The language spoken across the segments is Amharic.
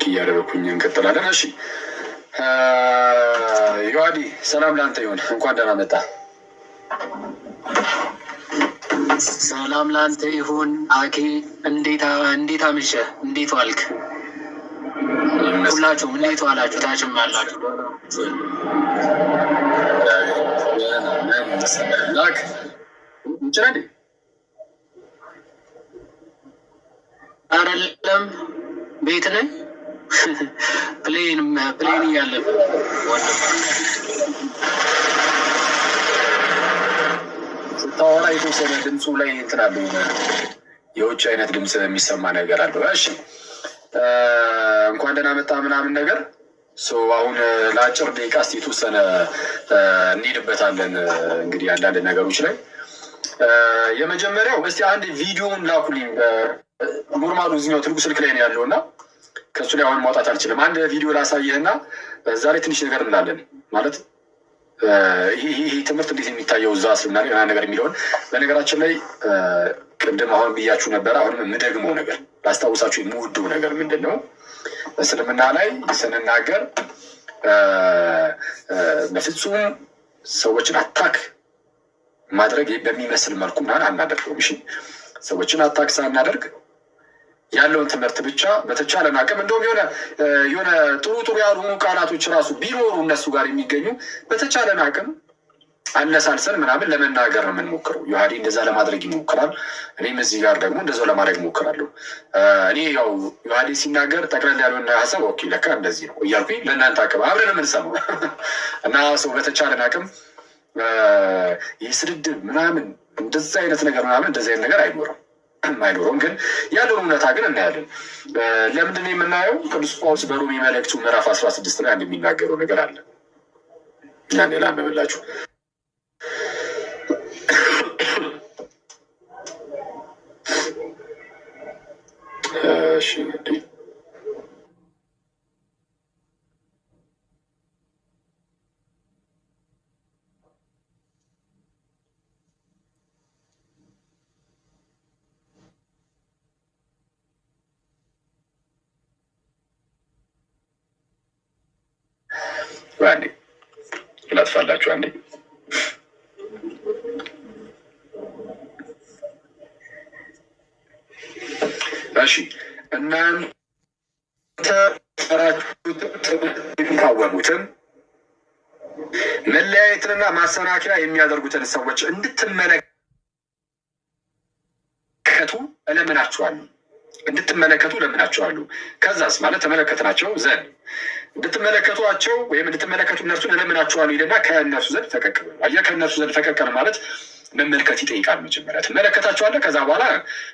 ቼክ እያደረኩኝ እንቀጥላለን። እሺ ዮሐዲ ሰላም ላንተ ይሁን፣ እንኳን ደህና መጣ። ሰላም ላንተ ይሁን አኬ። እንዴት አመሸ? እንዴት ዋልክ? ሁላችሁም እንዴት ዋላችሁ? ታችም አላችሁ ላክ እንችላል አይደለም? ቤት ነኝ። ፕሌን እያለፈ ስታወራ የተወሰነ ድምፁ ላይ እንትናለ የውጭ አይነት ድምፅ የሚሰማ ነገር አለው። እሺ እንኳን ደህና መጣ ምናምን ነገር አሁን ለአጭር ደቂቃ እስኪ የተወሰነ እንሄድበታለን። እንግዲህ አንዳንድ ነገሮች ላይ የመጀመሪያው እስቲ አንድ ቪዲዮውን ላኩልኝ። ኖርማሉ እዚኛው ትልቁ ስልክ ላይ ነው ያለው እና ከሱ ላይ አሁን ማውጣት አልችልም። አንድ ቪዲዮ ላሳየህና እዛ ላይ ትንሽ ነገር እንላለን። ማለት ይህ ትምህርት እንዴት የሚታየው እዛ እስልምና ነገር የሚለውን በነገራችን ላይ ቅድም አሁን ብያችሁ ነበረ። አሁንም የምደግመው ነገር ላስታውሳችሁ የምወደው ነገር ምንድን ነው? እስልምና ላይ ስንናገር በፍጹም ሰዎችን አታክ ማድረግ በሚመስል መልኩ ምናምን አናደርገውም። እሺ ሰዎችን አታክ ሳናደርግ ያለውን ትምህርት ብቻ በተቻለን አቅም እንደውም የሆነ ጥሩ ያልሆኑ ቃላቶች ራሱ ቢኖሩ እነሱ ጋር የሚገኙ በተቻለን አቅም አነሳልሰን ምናምን ለመናገር ነው የምንሞክረው። ዮሐዲ እንደዛ ለማድረግ ይሞክራል። እኔም እዚህ ጋር ደግሞ እንደዛው ለማድረግ ይሞክራለሁ። እኔ ያው ዮሐዲ ሲናገር ጠቅለል ያለውን ሀሳብ ኦኬ ለካ እንደዚህ ነው እያልኩኝ ለእናንተ አቅም አብረን የምንሰማው እና ሰው በተቻለን አቅም ይህ ስድድብ ምናምን እንደዛ አይነት ነገር ምናምን እንደዚህ አይነት ነገር አይኖረውም። ግን ያለውን እውነታ ግን እናያለን። ለምንድን ነው የምናየው? ቅዱስ ጳውሎስ በሮሜ መልእክቱ ምዕራፍ 16 ላይ አንድ የሚናገረው ነገር አለ። ያን ላንብብላችሁ። እሺ አንዴ ላጥፋላችሁ። አንዴ እሺ እናንተ የሚቃወሙትን መለያየትንና ማሰናከያ የሚያደርጉትን ሰዎች እንድትመለከቱ እለምናችኋለሁ። ከዛስ ማለት ተመለከትናቸው ዘንድ እንድትመለከቷቸው ወይም እንድትመለከቱ እነርሱን እለምናችኋለሁ ይልና ከእነርሱ ዘንድ ፈቀቅ በሉ። አየህ፣ ከእነርሱ ዘንድ ፈቀቅ ማለት መመልከት ይጠይቃል። መጀመሪያ ትመለከታቸዋለህ። ከዛ በኋላ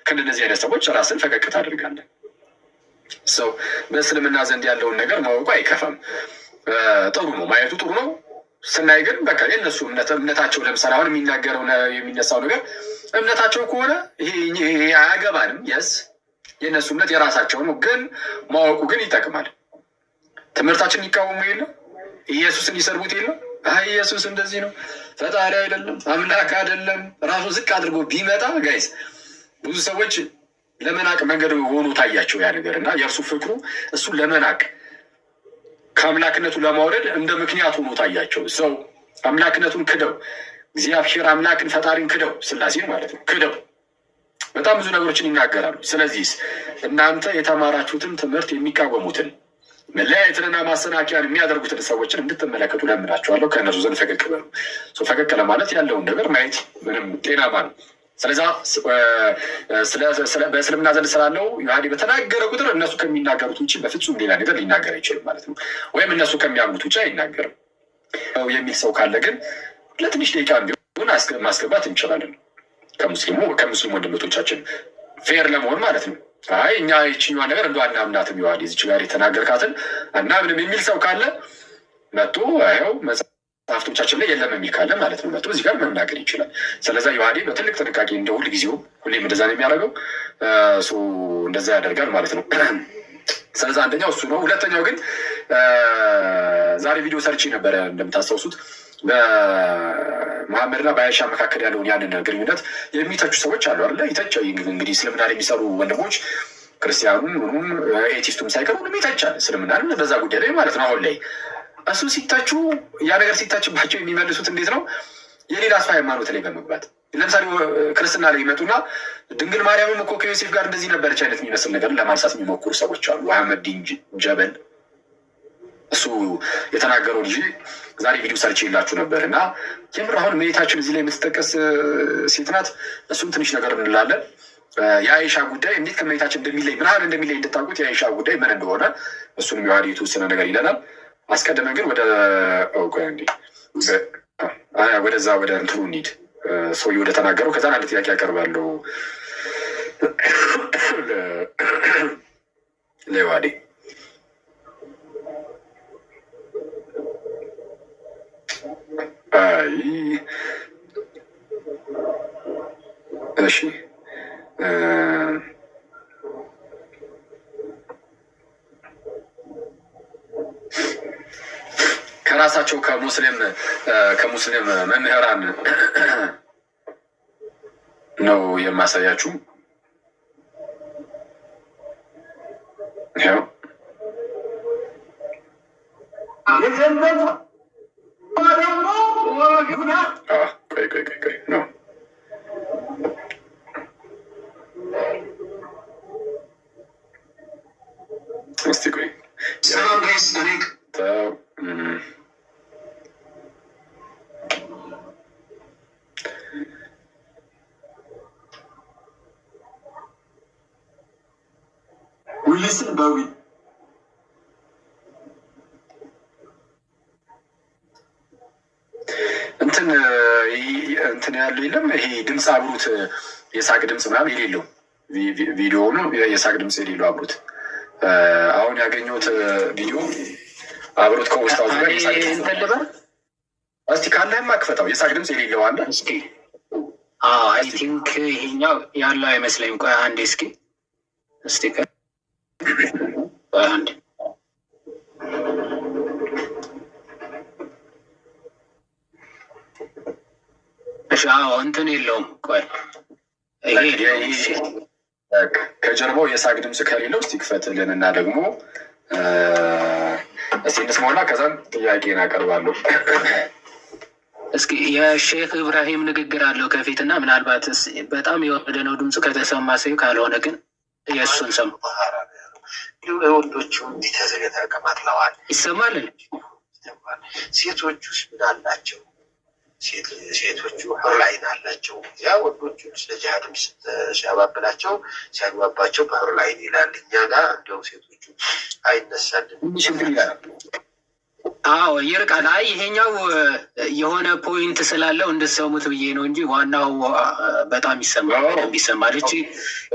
ከእነዚህ አይነት ሰዎች ራስን ፈቀቅ ታደርጋለህ። ሰው በእስልምና ዘንድ ያለውን ነገር ማወቁ አይከፋም፣ ጥሩ ነው፣ ማየቱ ጥሩ ነው። ስናይ ግን በቃ የእነሱ እምነታቸው ለምሳሌ አሁን የሚነሳው ነገር እምነታቸው ከሆነ ይሄ አያገባንም። የስ የእነሱ እምነት የራሳቸው ነው፣ ግን ማወቁ ግን ይጠቅማል። ትምህርታችን ይቃወሙ የለም፣ ኢየሱስን ይሰርቡት የለም። ኢየሱስ እንደዚህ ነው፣ ፈጣሪ አይደለም፣ አምላክ አይደለም፣ ራሱ ዝቅ አድርጎ ቢመጣ ጋይስ ብዙ ሰዎች ለመናቅ መንገድ ሆኖ ታያቸው ያ ነገር እና የእርሱ ፍቅሩ እሱ ለመናቅ ከአምላክነቱ ለማውረድ እንደ ምክንያት ሆኖ ታያቸው። ሰው አምላክነቱን ክደው እግዚአብሔር አምላክን ፈጣሪን ክደው ስላሴን ማለት ነው ክደው በጣም ብዙ ነገሮችን ይናገራሉ። ስለዚህ እናንተ የተማራችሁትን ትምህርት የሚቃወሙትን መለያየትንና ማሰናከያን የሚያደርጉትን ሰዎችን እንድትመለከቱ ለምናችኋለሁ። ከእነሱ ዘንድ ፈቀቅ በሉ። ፈቀቅ ለማለት ያለውን ነገር ማየት ምንም ጤናማ ነው። ስለዛ በእስልምና ዘንድ ስላለው ዮሐዲ በተናገረ ቁጥር እነሱ ከሚናገሩት ውጭ በፍጹም ሌላ ነገር ሊናገር አይችልም ማለት ነው። ወይም እነሱ ከሚያምኑት ውጭ አይናገርም የሚል ሰው ካለ ግን ለትንሽ ደቂቃ ቢሆን ማስገባት እንችላለን። ከሙስሊም ወንድሞቻችን ፌር ለመሆን ማለት ነው። አይ እኛ ይችኛዋ ነገር እንደ አናምናትም ዮሐዲ እዚች ጋር የተናገርካትን አናምንም የሚል ሰው ካለ መጥቶ ይኸው መጽሐፍቶቻችን ላይ የለም የሚል ካለ ማለት ነው መጥቶ እዚህ ጋር መናገር ይችላል። ስለዛ ዮሐዲ በትልቅ ጥንቃቄ እንደ ሁል ጊዜው ሁሌም እንደዛ ነው የሚያደርገው። እንደዛ ያደርጋል ማለት ነው። ስለዛ አንደኛው እሱ ነው። ሁለተኛው ግን ዛሬ ቪዲዮ ሰርቼ ነበረ እንደምታስታውሱት በመሐመድና በአይሻ መካከል ያለውን ያንን ግንኙነት የሚተቹ ሰዎች አሉ አይደለ? ይተች እንግዲህ እስልምና የሚሰሩ ወንድሞች ክርስቲያኑም ሁሉም ኤቲስቱም ሳይቀር ሁሉም ይተቻል እስልምናን በዛ ጉዳይ ላይ ማለት ነው። አሁን ላይ እሱ ሲታቹ ያ ነገር ሲታችባቸው የሚመልሱት እንዴት ነው? የሌላ ሰው ሃይማኖት ላይ በመግባት ለምሳሌ ክርስትና ላይ ይመጡና ድንግል ማርያምም እኮ ከዮሴፍ ጋር እንደዚህ ነበረች አይነት የሚመስል ነገር ለማንሳት የሚሞክሩ ሰዎች አሉ። አህመድ ዲን ጀበል እሱ የተናገረው ልጅ ዛሬ ቪዲዮ ሰርች የላችሁ ነበር እና የምር አሁን እመቤታችን እዚህ ላይ የምትጠቀስ ሴት ናት። እሱም ትንሽ ነገር እንላለን። የአይሻ ጉዳይ እንዴት ከእመቤታችን እንደሚለይ ምን ያህል እንደሚለይ እንድታውቁት የአይሻ ጉዳይ ምን እንደሆነ እሱንም የዋዲ የተወሰነ ነገር ይለናል። አስቀድመን ግን ወደዛ ወደ እንትኑ እንሂድ። ሰውዬው ወደ ተናገረው ከዛን አንድ ጥያቄ ያቀርባለሁ ለዋዲ። እሺ ከራሳቸው ከሙስሊም መምህራን ነው የማሳያችሁ። ይኸው ቆይ ነው እስቲ ቆይ ዊልስን በዊ እንትን ያለው የለም። ይሄ ድምፅ አብሩት የሳቅ ድምፅ ምናምን የሌለው ቪዲዮ ነው። የሳቅ ድምፅ የሌለው አብሩት። አሁን ያገኘሁት ቪዲዮ አብሮት ከውስጣው ጋር እስቲ ካለህማ ክፈታው። የሳቅ ድምፅ የሌለው አለ። እስኪ አይ ቲንክ ይሄኛው ያለው አይመስለኝም። ቆይ አንዴ እስኪ አንዴ እሺ። እንትን የለውም። ቆይ ከጀርባው የሳቅ ድምፅ ከሌለው እስቲ ክፈትልን እና ደግሞ እስቲ እንስማውና ከዛም ጥያቄ እናቀርባለሁ። እስኪ የሼክ ኢብራሂም ንግግር አለው ከፊት እና ምናልባት በጣም የወረደ ነው ድምፁ ከተሰማ ሰው፣ ካልሆነ ግን የእሱን ሰሙ። ወንዶቹ እንዲህ ተቀማጥለዋል። ይሰማል። ሴቶቹስ ምን አላቸው? ሴቶቹ ሑርላይን አላቸው። ያ ወንዶቹ ስለ ጂሃድም ሲያባብላቸው ሲያግባባቸው በሑርላይን ይላል። እኛ ጋር እንዲያው ሴቶቹ አይነሳልን። ይርቃል። አይ ይሄኛው የሆነ ፖይንት ስላለው እንድሰሙት ብዬ ነው እንጂ ዋናው በጣም ይሰማል፣ በደንብ ይሰማል። እቺ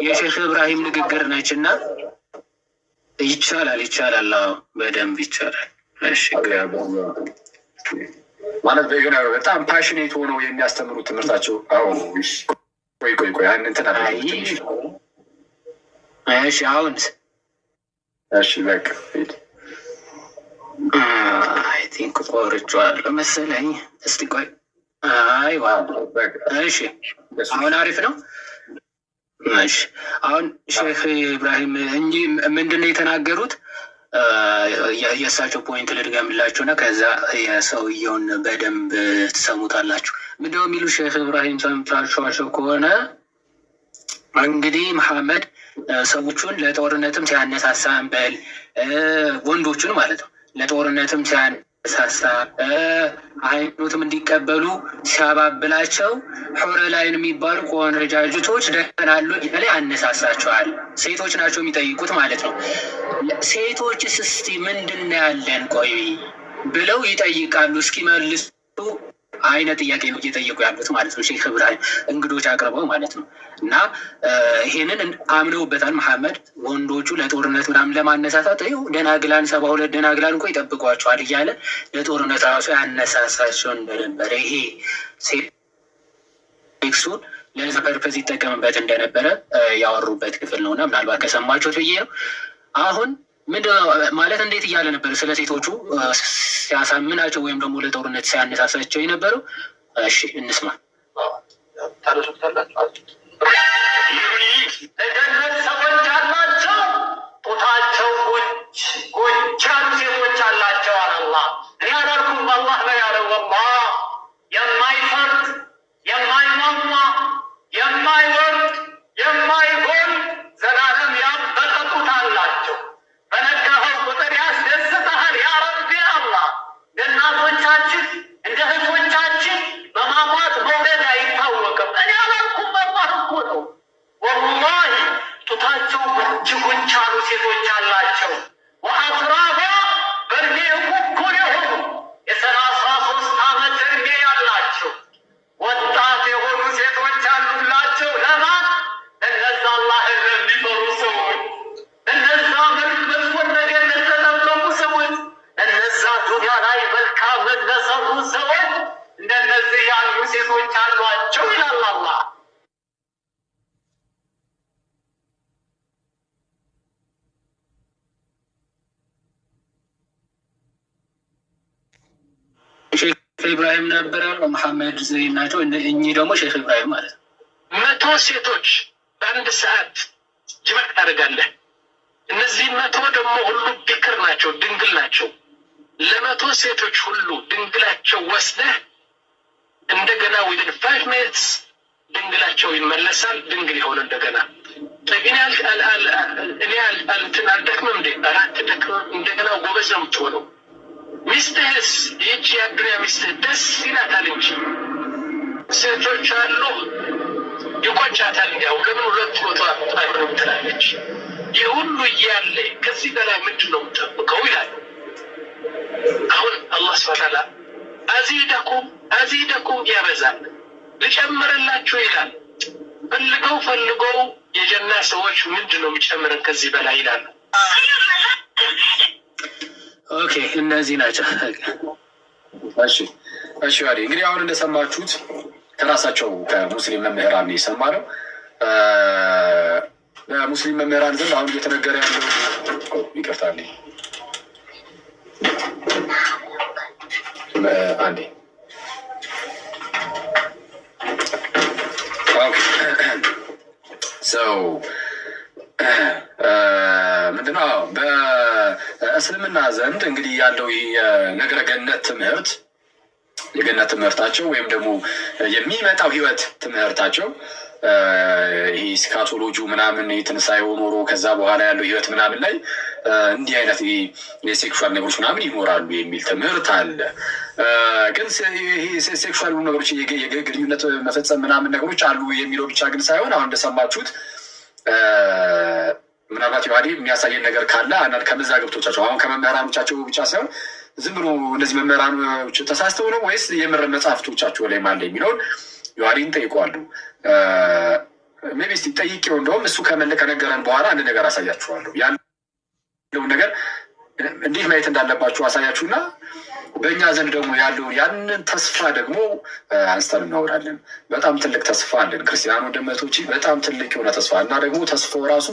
የሼክ ኢብራሂም ንግግር ነች እና ይቻላል። በደንብ ይቻላል። እሺ ማለት በጣም ፓሽኔት ሆነው የሚያስተምሩት ትምህርታቸው። ቆይ እንትን እሺ አሁን እሺ በቃ አይ ቲንክ ቆርጬዋለሁ መሰለኝ። እስቲ ቆይ እሺ አሁን አሪፍ ነው። እሺ አሁን ሼክ ኢብራሂም እንጂ ምንድን ነው የተናገሩት? የእሳቸው ፖይንት ልድገምላችሁ እና ከዛ የሰውየውን በደንብ ትሰሙታላችሁ። ምንድነው የሚሉ ሼክ ኢብራሂም ሰምታችኋቸው ከሆነ እንግዲህ መሐመድ ሰዎቹን ለጦርነትም ሲያነሳሳ እንበል ወንዶቹን ማለት ነው ለጦርነትም ሲያነሳሳ ሃይማኖትም እንዲቀበሉ ሲያባብላቸው ሑረላይን የሚባሉ ቆነጃጅቶች ደህናሉ እያለ ያነሳሳቸዋል። ሴቶች ናቸው የሚጠይቁት ማለት ነው። ሴቶችስ እስቲ ምንድን ነው ያለን ቆይ ብለው ይጠይቃሉ። እስኪመልሱ አይነት ጥያቄ ነው እየጠየቁ ያሉት ማለት ነው ሼክ ኢብራሂም እንግዶች አቅርበው ማለት ነው። እና ይሄንን አምነውበታል መሐመድ። ወንዶቹ ለጦርነት ምናምን ለማነሳሳት ደናግላን 72 ደናግላን እኮ ይጠብቋቸዋል እያለ ለጦርነት ራሱ ያነሳሳቸው እንደነበረ ይሄ ሴክሱን ለዛ ፐርፐዝ ይጠቀምበት እንደነበረ ያወሩበት ክፍል ነው። እና ምናልባት ከሰማችሁት ብዬ ነው። አሁን ምንድነው ማለት እንዴት እያለ ነበር ስለ ሴቶቹ ሲያሳምናቸው ወይም ደግሞ ለጦርነት ሲያነሳሳቸው የነበረው? እሺ እንስማ። ታነሱታላችሁ። ሰዎች አላቸው ጡታቸው ጎጃም ሴቶች አላቸው አለ አላህ። እኔ አላልኩም፣ አላህ ነው ያለው። ወላሂ የማይፈርድ የማይሟሟ የማይወርድ የማይጎል ዘላለም ያበጠ ጡት አላቸው። በነካኸው ቁጥር ያስደስተሃል። ያ ረቢ አላህ እናቶቻችን እንደ እህቶቻችን በማሟት መውለድ አይታወቅም። እኔ አላልኩም፣ አላህ እኮ ነው። ወላሂ ጡታቸው ጉንጭ ያሉ ሴቶች አላቸው። ወአትራባ በእድሜ እኩል የሆኑ የ33 ዓመት እድሜ ያላቸው ወጣት የሆኑ ሴቶች አሉላቸው። ለማን? እነዛ አላህን ለሚፈሩ ሰዎች፣ እነዛ መጥፎን ነገር ለተጠበቁ ሰዎች፣ እነዛ ዱንያ ላይ መልካም ለሰሩ ሰዎች እንደነዚህ ያሉ ሴቶች አሏቸው ይላል አላህ። ሼክ ኢብራሂም ነበር ያለው፣ መሐመድ ዘይን ናቸው። እኚህ ደግሞ ሼክ ኢብራሂም ማለት ነው። 100 ሴቶች በአንድ ሰዓት ጅማዕ ታደርጋለህ። እነዚህ 100 ደግሞ ሁሉ ቢክር ናቸው፣ ድንግል ናቸው። ለ100 ሴቶች ሁሉ ድንግላቸው ወስደህ እንደገና ዊዝን 5 ሚኒትስ ድንግላቸው ይመለሳል። ድንግል የሆነ እንደገና እኔ አልደክምም እንዴ? አራት ደክም እንደገና ጎበዝ ነው የምትሆነው። ሚስትህስ ይህች የአዱንያ ሚስትህ ደስ ይላታል እንጂ ሴቶች አሉ ይቆጫታል። እንዲያው ለምን 2 ቦታ አይሆንም ትላለች። ይህ ሁሉ እያለ ከዚህ በላይ ምንድን ነው የምጠብቀው ይላል። አሁን አላህ ስብሐ ወተዓላ አዚደኩም ያበዛል፣ ልጨምርላችሁ ይላል። ፈልገው የጀና ሰዎች ምንድን ነው የሚጨምረን ከዚህ በላይ ይላሉ። ኦኬ እነዚህ ናቸው። እሺ ዋዲ እንግዲህ አሁን እንደሰማችሁት ከራሳቸው ከሙስሊም መምህራን የሰማነው በሙስሊም መምህራን ዘንድ አሁን እየተነገረ ያለው ይቅርታል አንዴ ምንድነው በእስልምና ዘንድ እንግዲህ ያለው የነገረ ገነት ትምህርት የገነት ትምህርታቸው ወይም ደግሞ የሚመጣው ህይወት ትምህርታቸው ይሄ ስካቶሎጂ ምናምን ትንሳኤው ኖሮ ከዛ በኋላ ያለው ህይወት ምናምን ላይ እንዲህ አይነት የሴክሹዋል ነገሮች ምናምን ይኖራሉ የሚል ትምህርት አለ። ግን ይሄ ሴክሹዋል ነገሮች የግንኙነት መፈጸም ምናምን ነገሮች አሉ የሚለው ብቻ ግን ሳይሆን አሁን እንደሰማችሁት ምናልባት ዮሐዴ የሚያሳየን ነገር ካለ አንዳንድ ከመዛግብቶቻቸው አሁን ከመምህራኖቻቸው ብቻ ሳይሆን ዝም ብሎ እነዚህ መምህራኖች ተሳስተው ነው ወይስ የምር መጽሐፍቶቻቸው ላይ ማለ የሚለውን ዮሐዴን ጠይቀዋሉ። ሜቢ እስኪ ጠይቄው እንደውም እሱ ከነገረን በኋላ አንድ ነገር አሳያችኋለሁ። ያለውን ነገር እንዴት ማየት እንዳለባችሁ አሳያችሁና በእኛ ዘንድ ደግሞ ያለውን ያንን ተስፋ ደግሞ አንስተን እናወራለን። በጣም ትልቅ ተስፋ አለን ክርስቲያኖ ወንድሞቼ፣ በጣም ትልቅ የሆነ ተስፋ እና ደግሞ ተስፋው ራሱ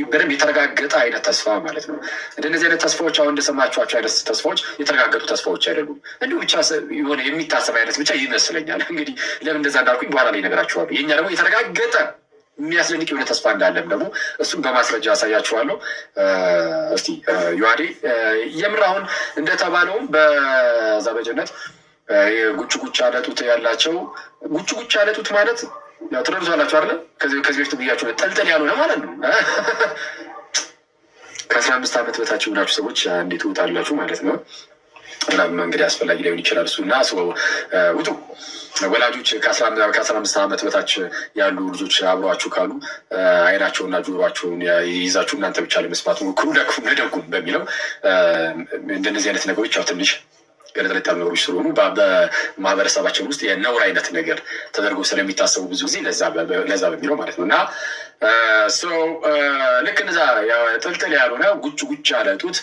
በደንብ የተረጋገጠ አይነት ተስፋ ማለት ነው። እንደነዚህ አይነት ተስፋዎች አሁን እንደሰማችኋቸው አይነት ተስፋዎች የተረጋገጡ ተስፋዎች አይደሉም። እንዲሁ ብቻ የሆነ የሚታሰብ አይነት ብቻ ይመስለኛል። እንግዲህ ለምን እንደዛ እንዳልኩኝ በኋላ ላይ እነግራችኋለሁ። የእኛ ደግሞ የተረጋገጠ የሚያስደንቅ የሆነ ተስፋ እንዳለም ደግሞ እሱን በማስረጃ አሳያችኋለሁ። እስቲ ዮሐዴ የምር አሁን እንደተባለውም በዛ በጀነት ጉጭ ጉጭ አለጡት ያላቸው ጉጭ አለጡት ማለት ያው ትረዱታላችሁ አይደለ? ከዚህ በፊት ብያችሁ ጠልጠል ያልሆነ ማለት ነው። ከ15 ዓመት በታች የሆናችሁ ሰዎች እንዴት ትወጣላችሁ ማለት ነው። እንግዲህ አስፈላጊ ሊሆን ይችላል እሱ እና ውጡ። ወላጆች ከ15 ዓመት በታች ያሉ ልጆች አብረዋችሁ ካሉ አይናቸውና ጆሯቸውን ይዛችሁ እናንተ ብቻ ለመስማት ሞክሩ፣ ለክፉም ለደጉም በሚለው እንደነዚህ አይነት ነገሮች ያው ትንሽ ገለጥ ያሉ ነገሮች ስለሆኑ በማህበረሰባችን ውስጥ የነውር አይነት ነገር ተደርጎ ስለሚታሰቡ ብዙ ጊዜ ለዛ በሚለው ማለት ነው እና ልክ እነዛ ጥልጥል ያልሆነ ጉጭ ያለ ጡት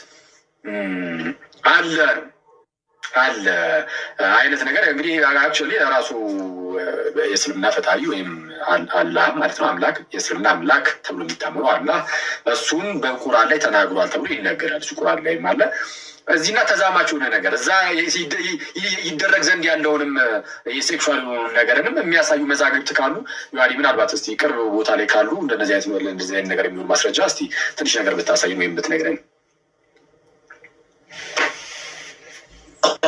አለ አለ አይነት ነገር እንግዲህ አክቹዋሊ ራሱ የእስልምና ፈጣሪ ወይም አላህ ማለት ነው አምላክ የእስልምና አምላክ ተብሎ የሚታመነው አላህ እሱን በቁርአን ላይ ተናግሯል ተብሎ ይነገራል። እሱ ቁርአን ላይም አለ። እዚህና ተዛማች የሆነ ነገር እዛ ይደረግ ዘንድ ያለውንም የሴክሹዋል ነገርንም የሚያሳዩ መዛግብት ካሉ ዮሐኒ ምናልባት እስቲ ቅርብ ቦታ ላይ ካሉ እንደዚህ አይነት ነገር የሚሆን ማስረጃ እስቲ ትንሽ ነገር ብታሳይን ወይም ብትነግረን።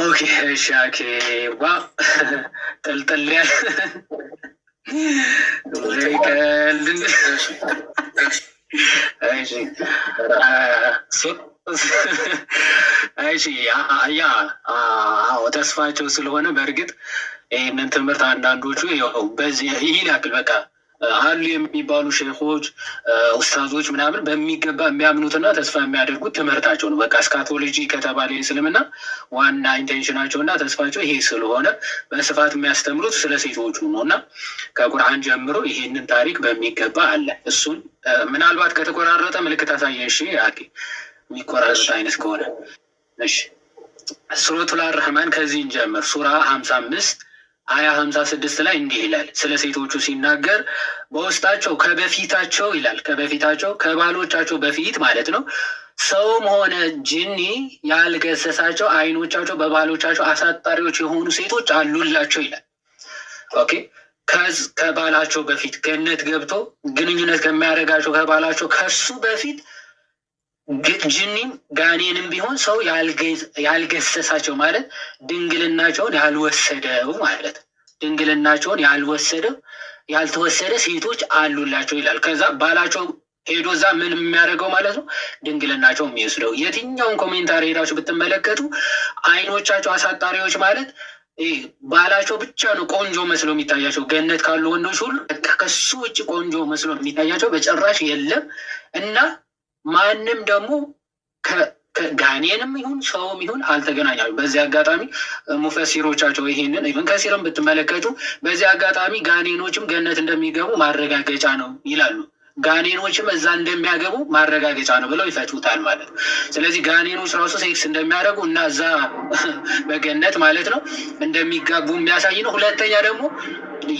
ኦኬ እሺ ዋ ጥልጥል ያለ ተስፋቸው ስለሆነ በእርግጥ ይህንን ትምህርት አንዳንዶቹ በዚህ ይህን ያክል በቃ አሉ የሚባሉ ሼኾች ኡስታዞች ምናምን በሚገባ የሚያምኑትና ተስፋ የሚያደርጉት ትምህርታቸው ነው። በቃ እስካቶሎጂ ከተባለ እስልምና ዋና ኢንቴንሽናቸው እና ተስፋቸው ይሄ ስለሆነ በስፋት የሚያስተምሩት ስለ ሴቶቹ ነው እና ከቁርአን ጀምሮ ይሄንን ታሪክ በሚገባ አለ። እሱን ምናልባት ከተቆራረጠ ምልክት አሳየ። እሺ የሚቆራረጥ አይነት ከሆነ እሺ። ሱረቱል አርህማን ከዚህ እንጀምር። ሱራ 55 አያ 56 ላይ እንዲህ ይላል። ስለ ሴቶቹ ሲናገር በውስጣቸው ከበፊታቸው ይላል፣ ከበፊታቸው ከባሎቻቸው በፊት ማለት ነው ሰውም ሆነ ጅኒ ያልገሰሳቸው አይኖቻቸው በባሎቻቸው አሳጣሪዎች የሆኑ ሴቶች አሉላቸው ይላል። ኦኬ ከባላቸው በፊት ገነት ገብቶ ግንኙነት ከሚያደርጋቸው ከባላቸው ከሱ በፊት ጅኒም ጋኔንም ቢሆን ሰው ያልገሰሳቸው ማለት ድንግልናቸውን ያልወሰደው ማለት ድንግልናቸውን ያልተወሰደ ሴቶች አሉላቸው ይላል። ከዛ ባላቸው ሄዶ እዛ ምን የሚያደርገው ማለት ነው ድንግልናቸው የሚወስደው። የትኛውን ኮሜንታሪ ሄዳችሁ ብትመለከቱ አይኖቻቸው አሳጣሪዎች ማለት ባላቸው ብቻ ነው ቆንጆ መስሎ የሚታያቸው። ገነት ካሉ ወንዶች ሁሉ ከሱ ውጭ ቆንጆ መስሎ የሚታያቸው በጭራሽ የለም እና ማንም ደግሞ ከጋኔንም ይሁን ሰውም ይሁን አልተገናኛሉ። በዚህ አጋጣሚ ሙፈሲሮቻቸው ይሄንን ኢብን ከሲርም ብትመለከቱ በዚህ አጋጣሚ ጋኔኖችም ገነት እንደሚገቡ ማረጋገጫ ነው ይላሉ። ጋኔኖችም እዛ እንደሚያገቡ ማረጋገጫ ነው ብለው ይፈቱታል ማለት ነው። ስለዚህ ጋኔኖች ራሱ ሴክስ እንደሚያደርጉ እና እዛ በገነት ማለት ነው እንደሚጋቡ የሚያሳይ ነው። ሁለተኛ ደግሞ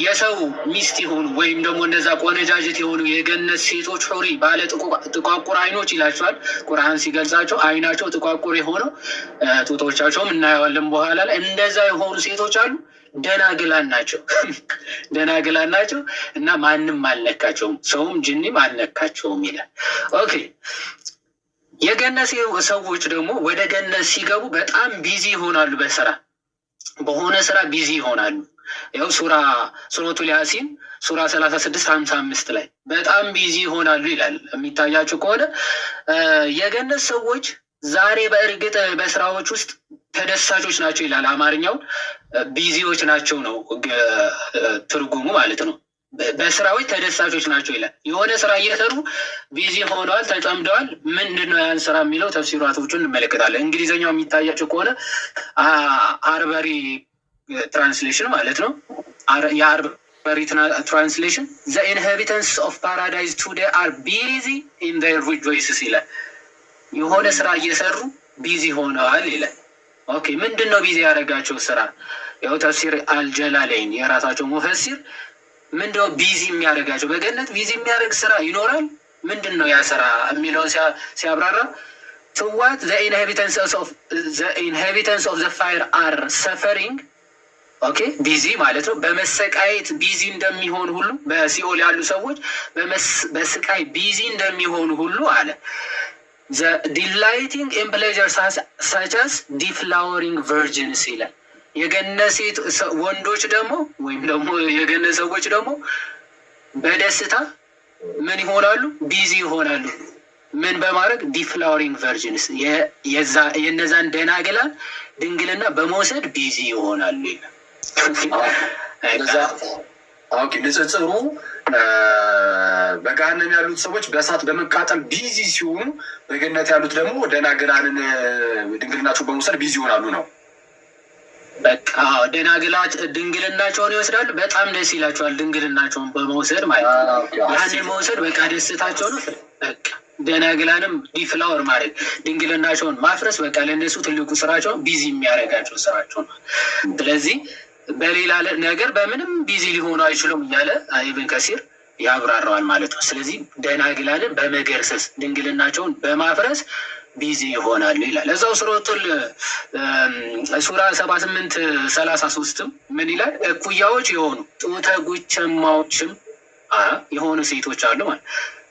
የሰው ሚስት የሆኑ ወይም ደግሞ እነዛ ቆነጃጅት የሆኑ የገነት ሴቶች ሑሪ ባለ ጥቋቁር አይኖች ይላቸዋል ቁርአን ሲገልጻቸው። አይናቸው ጥቋቁር የሆነው ጡቶቻቸውም እናየዋለን በኋላ ላይ። እንደዛ የሆኑ ሴቶች አሉ። ደናግላን ናቸው እና ማንም አልነካቸውም፣ ሰውም ጅኒም አልነካቸውም ይላል። ኦኬ የገነት ሰዎች ደግሞ ወደ ገነት ሲገቡ በጣም ቢዚ ይሆናሉ። በሆነ ስራ ቢዚ ይሆናሉ። ያው ሱረቱል ያሲን ሱራ 36-55 ላይ በጣም ቢዚ ይሆናሉ ይላል። የሚታያቸው ከሆነ የገነት ሰዎች ዛሬ በእርግጥ በስራዎች ውስጥ ተደሳቾች ናቸው ይላል። አማርኛው ቢዚዎች ናቸው ነው ትርጉሙ ማለት ነው። በስራዎች ተደሳቾች ናቸው ይላል። የሆነ ስራ እየሰሩ ቢዚ ሆነዋል፣ ተጠምደዋል። ምንድን ነው ያን ስራ የሚለው ተፍሲራቶቹን እንመለከታለን። እንግሊዝኛው የሚታያቸው ከሆነ አርበሪ ትራንስሌሽን ማለት ነው። የአርበሪ ትራንስሌሽን ዘ ኢንሃቢታንትስ ኦፍ ፓራዳይዝ ቱዴይ አር ቢዚ ኢን ዜር ሪጆይስስ ይላል። የሆነ ስራ እየሰሩ ቢዚ ሆነዋል ይላል። ኦኬ ምንድን ነው ቢዚ ያደረጋቸው ስራ? ያው ተፍሲር አልጀላላይን የራሳቸው ሙፈሲር ምንድነው ቢዚ የሚያደርጋቸው? በገነት ቢዚ የሚያደርግ ስራ ይኖራል። ምንድን ነው ያ ስራ የሚለውን ሲያብራራ to what the inhabitants of the fire are suffering ኦኬ ቢዚ ማለት ነው በመሰቃየት ቢዚ እንደሚሆን ሁሉ በሲኦል ያሉ ሰዎች በስቃይ ቢዚ እንደሚሆኑ ሁሉ አለ። the delighting in pleasures such as deflowering virgins ይላል። የገነት ወንዶች ደግሞ ወይም ደግሞ የገነት ሰዎች ደግሞ በደስታ ምን ይሆናሉ? ቢዚ ይሆናሉ። ምን በማድረግ ዲፍላወሪንግ ቨርጂንስ የነዛን ደናግላን ድንግልና በመውሰድ ቢዚ ይሆናሉ ይላል። ንጽጽሩ በገሃነም ያሉት ሰዎች በእሳት በመቃጠል ቢዚ ሲሆኑ፣ በገነት ያሉት ደግሞ ደናግላንን ድንግልናቸው በመውሰድ ቢዚ ይሆናሉ ነው። በቃ ደናግላት ድንግልናቸውን ይወስዳሉ። በጣም ደስ ይላቸዋል ድንግልናቸውን በመውሰድ ማለት ነው። ያንን መውሰድ በቃ ደስታቸው ነው። በቃ ደናግላንም ዲፍላወር ማድረግ ድንግልናቸውን ማፍረስ በቃ ለእነሱ ትልቁ ስራቸው ቢዚ የሚያደርጋቸው ስራቸው ነው። ስለዚህ በሌላ ነገር በምንም ቢዚ ሊሆኑ አይችሉም እያለ ኢብን ከሲር ያብራራዋል ማለት ነው። ስለዚህ ደናግላንን በመገርሰስ ድንግልናቸውን በማፍረስ ቢዚ ይሆናሉ ይላል። እዛው ሱራ 78:33 ምን ይላል? እኩያዎች የሆኑ ጡተ ጉቸማዎችም የሆኑ ሴቶች አሉ ማለት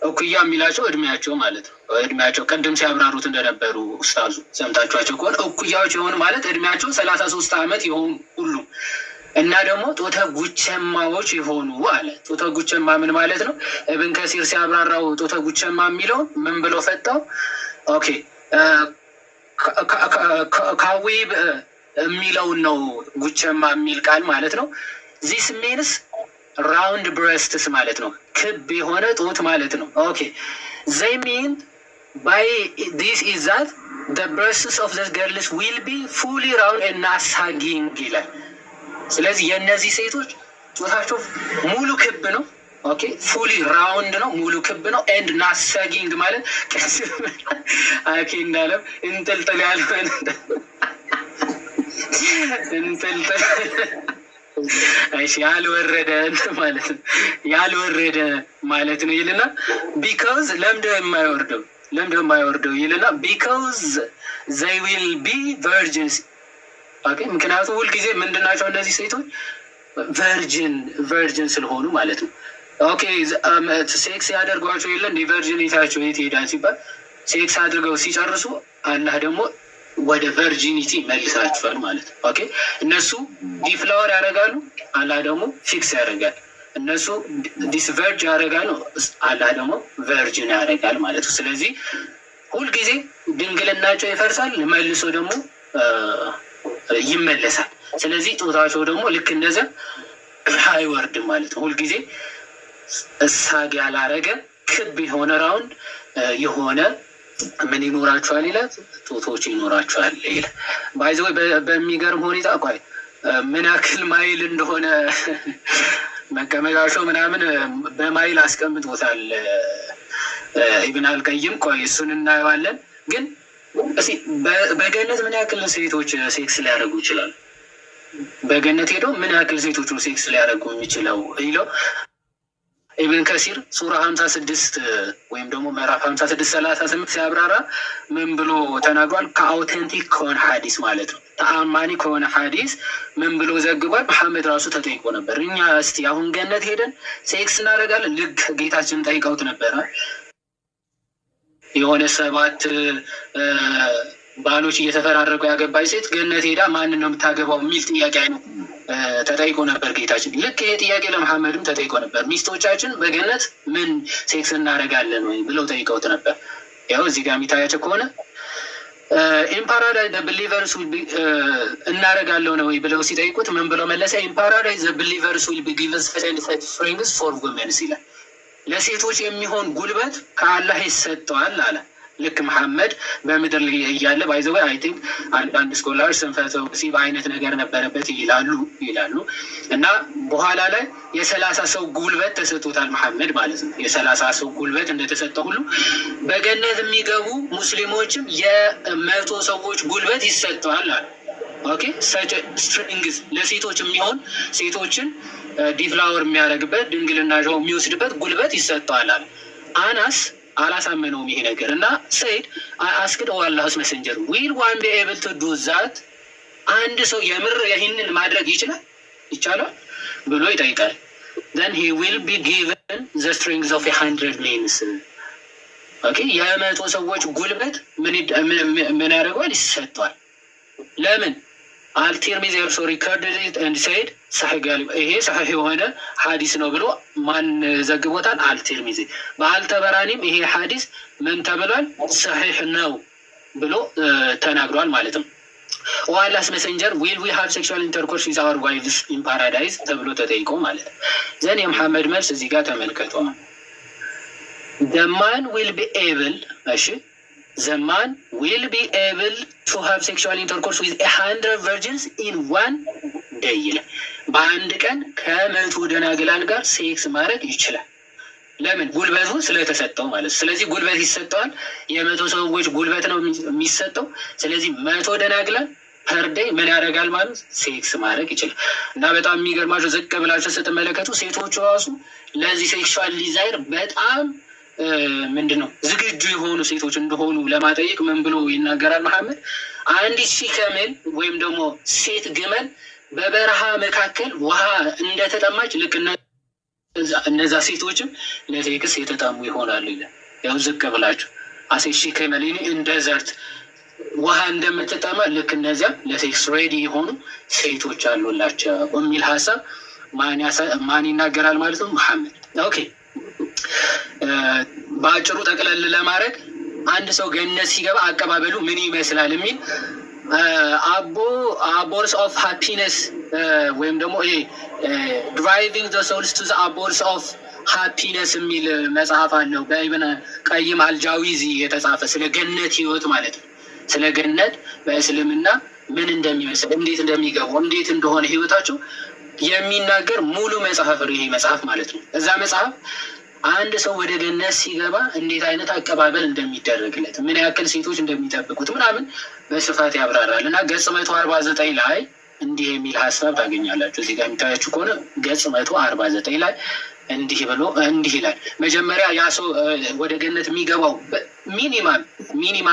እኩያ የሚላቸው እድሜያቸው ማለት ነው። እድሜያቸው ቅድም ሲያብራሩት እንደነበሩ ኡስታዙ ሰምታችኋቸው ከሆነ እኩያዎች የሆኑ ማለት እድሜያቸው 33 ዓመት የሆኑ ሁሉ እና ደግሞ ጡተ ጉቸማዎች የሆኑ አለ። ጡተ ጉቸማ ምን ማለት ነው? ኢብን ከሲር ሲያብራራው ጡተ ጉቸማ የሚለው ምን ብሎ ፈታው? ኦኬ ካዊብ የሚለውን ነው ጉቸማ የሚል ቃል ማለት ነው። ዚስ ሚንስ ራውንድ ብረስትስ ማለት ነው። ክብ የሆነ ጡት ማለት ነው። ኦኬ ዘይ ሚን ባይ ዲስ ኢዝ ዛት the breasts of the girls will be fully round and not sagging ይላል። ስለዚህ የእነዚህ ሴቶች ጡታቸው ሙሉ ክብ ነው። ኦኬ ፉሊ ራውንድ ነው፣ ሙሉ ክብ ነው። ኤንድ ናት ሳጊንግ ማለት አኬ እንዳለም እንጥልጥል ያለ እንጥልጥል እሺ ያልወረደ ማለት ነው። ያልወረደ ማለት ነው ይልና ቢካዝ ለምንድን የማይወርደው ይልና ቢካዝ they will be virgins። ኦኬ ምክንያቱም ሁልጊዜ ምንድናቸው እነዚህ ሴቶች ቨርጅን ስለሆኑ ማለት ነው። ኦኬ ሴክስ ያደርጓቸው የለ እንደ ቨርጂኒታቸው የት ይሄዳል ሲባል ሴክስ አድርገው ሲጨርሱ አላህ ደግሞ ወደ ቨርጂኒቲ መልሳቸዋል ማለት ነው። ኦኬ እነሱ ዲፍላወር ያደርጋሉ፣ አላህ ደግሞ ፊክስ ያደርጋል። እነሱ ዲስቨርጅ ያደርጋሉ፣ አላህ ደግሞ ቨርጂን ያደርጋል ማለት ነው። ስለዚህ ሁልጊዜ ድንግልናቸው ይፈርሳል፣ መልሶ ደግሞ ይመለሳል። ስለዚህ ጡታቸው ደግሞ ልክ እንደዚያ አይወርድም ማለት ነው። ሁልጊዜ እሳግ ያላረገ ክብ የሆነ ራውንድ የሆነ ምን ይኖራቸዋል ይላል፣ ጡቶች ይኖራቸዋል ይላል። ባይዘ በሚገርም ሁኔታ ቆይ ምን ያክል ማይል እንደሆነ መቀመጫቸው ምናምን በማይል አስቀምጦታል ኢብን አልቀይም። ቆይ እሱን እናየዋለን። ግን እስኪ በገነት ምን ያክል ሴቶች ሴክስ ሊያደርጉ ይችላሉ? በገነት ሄደው ምን ያክል ሴቶች ነው ሴክስ ሊያደርጉ የሚችለው ይለው ኢብን ከሲር ሱራ 56 ወይም ደግሞ ምዕራፍ 56:38 ሲያብራራ ምን ብሎ ተናግሯል? ከአውተንቲክ ከሆነ ሀዲስ ማለት ነው፣ ተአማኒ ከሆነ ሀዲስ ምን ብሎ ዘግቧል? መሐመድ ራሱ ተጠይቆ ነበር። እኛ እስቲ አሁን ገነት ሄደን ሴክስ እናደርጋለን? ልክ ጌታችን ጠይቀውት ነበረ። የሆነ 7 ባሎች እየተፈራረቁ ያገባች ሴት ገነት ሄዳ ማንን ነው የምታገባው የሚል ጥያቄ አይነት ተጠይቆ ነበር ጌታችን። ልክ ይሄ ጥያቄ ለመሐመድም ተጠይቆ ነበር። ሚስቶቻችን በገነት ምን ሴክስ እናደርጋለን ወይ ብለው ጠይቀውት ነበር። ያው እዚህ ጋር የሚታያቸው ከሆነ ኢን ፓራዳይዝ ዘ ቢሊቨርስ ዊል ቢ እናደርጋለሁ ነው ወይ ብለው ሲጠይቁት ምን ብለው መለሰ? ኢን ፓራዳይዝ ዘ ቢሊቨርስ ዊል ቢ ጊቨን ሰች ኤንድ ሰች ስትሬንግዝ ፎር ውመንስ ይላል። ለሴቶች የሚሆን ጉልበት ከአላህ ይሰጠዋል አለ። ልክ መሐመድ በምድር እያለ ባይዘው አይ ቲንክ አንዳንድ ስኮላር ስንፈተ ወሲብ አይነት ነገር ነበረበት ይላሉ እና በኋላ ላይ የ30 ሰው ጉልበት ተሰጥቶታል መሐመድ ማለት ነው። የ30 ሰው ጉልበት እንደተሰጠ ሁሉ በገነት የሚገቡ ሙስሊሞችም የ100 ሰዎች ጉልበት ይሰጠዋል አለ። ኦኬ ሰች ስትሪንግስ ለሴቶች የሚሆን ሴቶችን ዲፍላወር የሚያደርግበት ድንግልናቸው የሚወስድበት ጉልበት ይሰጠዋል አለ። አናስ አላሳመነውም ይሄ ነገር እና ሰይድ አስክድ አላህስ መሰንጀር ዊል ዋን ቢ ኤብል ቱ ዱ ዛት አንድ ሰው የምር ይህንን ማድረግ ይቻላል ብሎ ይጠይቃል። then he will be given the strength of 100 men። ኦኬ የ100 ሰዎች ጉልበት ምን ያደርገዋል? ይሰጠዋል። ለምን አልቲርሚዚ also recorded it and said ሰሂህ ይሄ ሰሂህ የሆነ ሐዲስ ነው ብሎ ማን ዘግቦታል? አልቲርሚዚ። በአልተበራኒም ይሄ ሐዲስ ምን ተብሏል? ሰሂህ ነው ብሎ ተናግሯል ማለት ነው። ዋላስ መሰንጀር will we have sexual intercourse with our wives in paradise ተብሎ ተጠይቆ ማለት ነው። ዘን የመሐመድ መልስ እዚህ ጋር ተመልከቷል። the man will be able እሺ the man will be able to have sexual intercourse with 100 virgins in one day ይላል። በአንድ ቀን ከ100 ደናግላን ጋር ሴክስ ማድረግ ይችላል። ለምን? ጉልበቱ ስለተሰጠው ማለት። ስለዚህ ጉልበት ይሰጠዋል። የ100 ሰዎች ጉልበት ነው የሚሰጠው። ስለዚህ 100 ደናግላን ፐርዴይ ምን ያደርጋል ማለት ሴክስ ማድረግ ይችላል። እና በጣም የሚገርማቸው ዝቅ ብላቸው ስትመለከቱ ሴቶቹ ራሱ ለዚህ ሴክሹዋል ዲዛይር በጣም ምንድን ነው ዝግጁ የሆኑ ሴቶች እንደሆኑ ለማጠየቅ ምን ብሎ ይናገራል መሐመድ? አንዲት ሺህ ከመል ወይም ደግሞ ሴት ግመል በበረሃ መካከል ውሃ እንደተጠማች ልክ እነዛ ሴቶችም ለሴክስ የተጠሙ ይሆናሉ ይላል። ያው ዝቅ ብላቸው አሴ ሺህ ከመል እንደዘርት ውሃ እንደምትጠማ ልክ እነዚያም ለሴክስ ሬዲ የሆኑ ሴቶች አሉላቸው የሚል ሀሳብ ማን ይናገራል ማለት ነው? መሐመድ። ኦኬ በአጭሩ ጠቅለል ለማድረግ አንድ ሰው ገነት ሲገባ አቀባበሉ ምን ይመስላል የሚል አቦርስ ኦፍ ሃፒነስ ወይም ደግሞ ይሄ ድራይቪንግ ዘ ሶልስ ቱ ዘ አቦርስ ኦፍ ሃፒነስ የሚል መጽሐፍ አለው በኢብን ቀይም አልጃዊዚ የተጻፈ ስለ ገነት ህይወት ማለት ነው። ስለ ገነት በእስልምና ምን እንደሚመስል እንዴት እንደሚገቡ እንዴት እንደሆነ ህይወታቸው የሚናገር ሙሉ መጽሐፍ ነው ይሄ መጽሐፍ ማለት ነው። እዛ መጽሐፍ አንድ ሰው ወደ ገነት ሲገባ እንዴት አይነት አቀባበል እንደሚደረግለት ምን ያክል ሴቶች እንደሚጠብቁት ምናምን በስፋት ያብራራል እና ገጽ 149 ላይ እንዲህ የሚል ሀሳብ ታገኛላችሁ። እዚህ ጋር የሚታያችሁ ከሆነ ገጽ 149 ላይ እንዲህ ብሎ እንዲህ ይላል። መጀመሪያ ያ ሰው ወደ ገነት የሚገባው ሚኒማም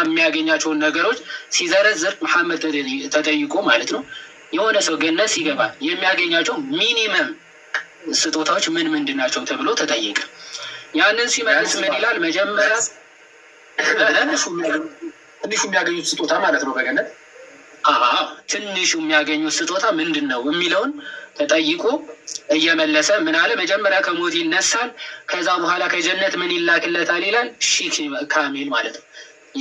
የሚያገኛቸውን ነገሮች ሲዘረዝር መሐመድ ተጠይቆ ማለት ነው የሆነ ሰው ገነት ሲገባ የሚያገኛቸው ሚኒመም ስጦታዎች ምን ምንድን ናቸው ተብሎ ተጠየቀ። ያንን ሲመልስ ምን ይላል? መጀመሪያ ትንሹ የሚያገኙት ስጦታ ማለት ነው በገነት ትንሹ የሚያገኙት ስጦታ ምንድን ነው የሚለውን ተጠይቆ እየመለሰ ምን አለ? መጀመሪያ ከሞት ይነሳል። ከዛ በኋላ ከጀነት ምን ይላክለታል ይላል? ሺክ ካሜል ማለት ነው።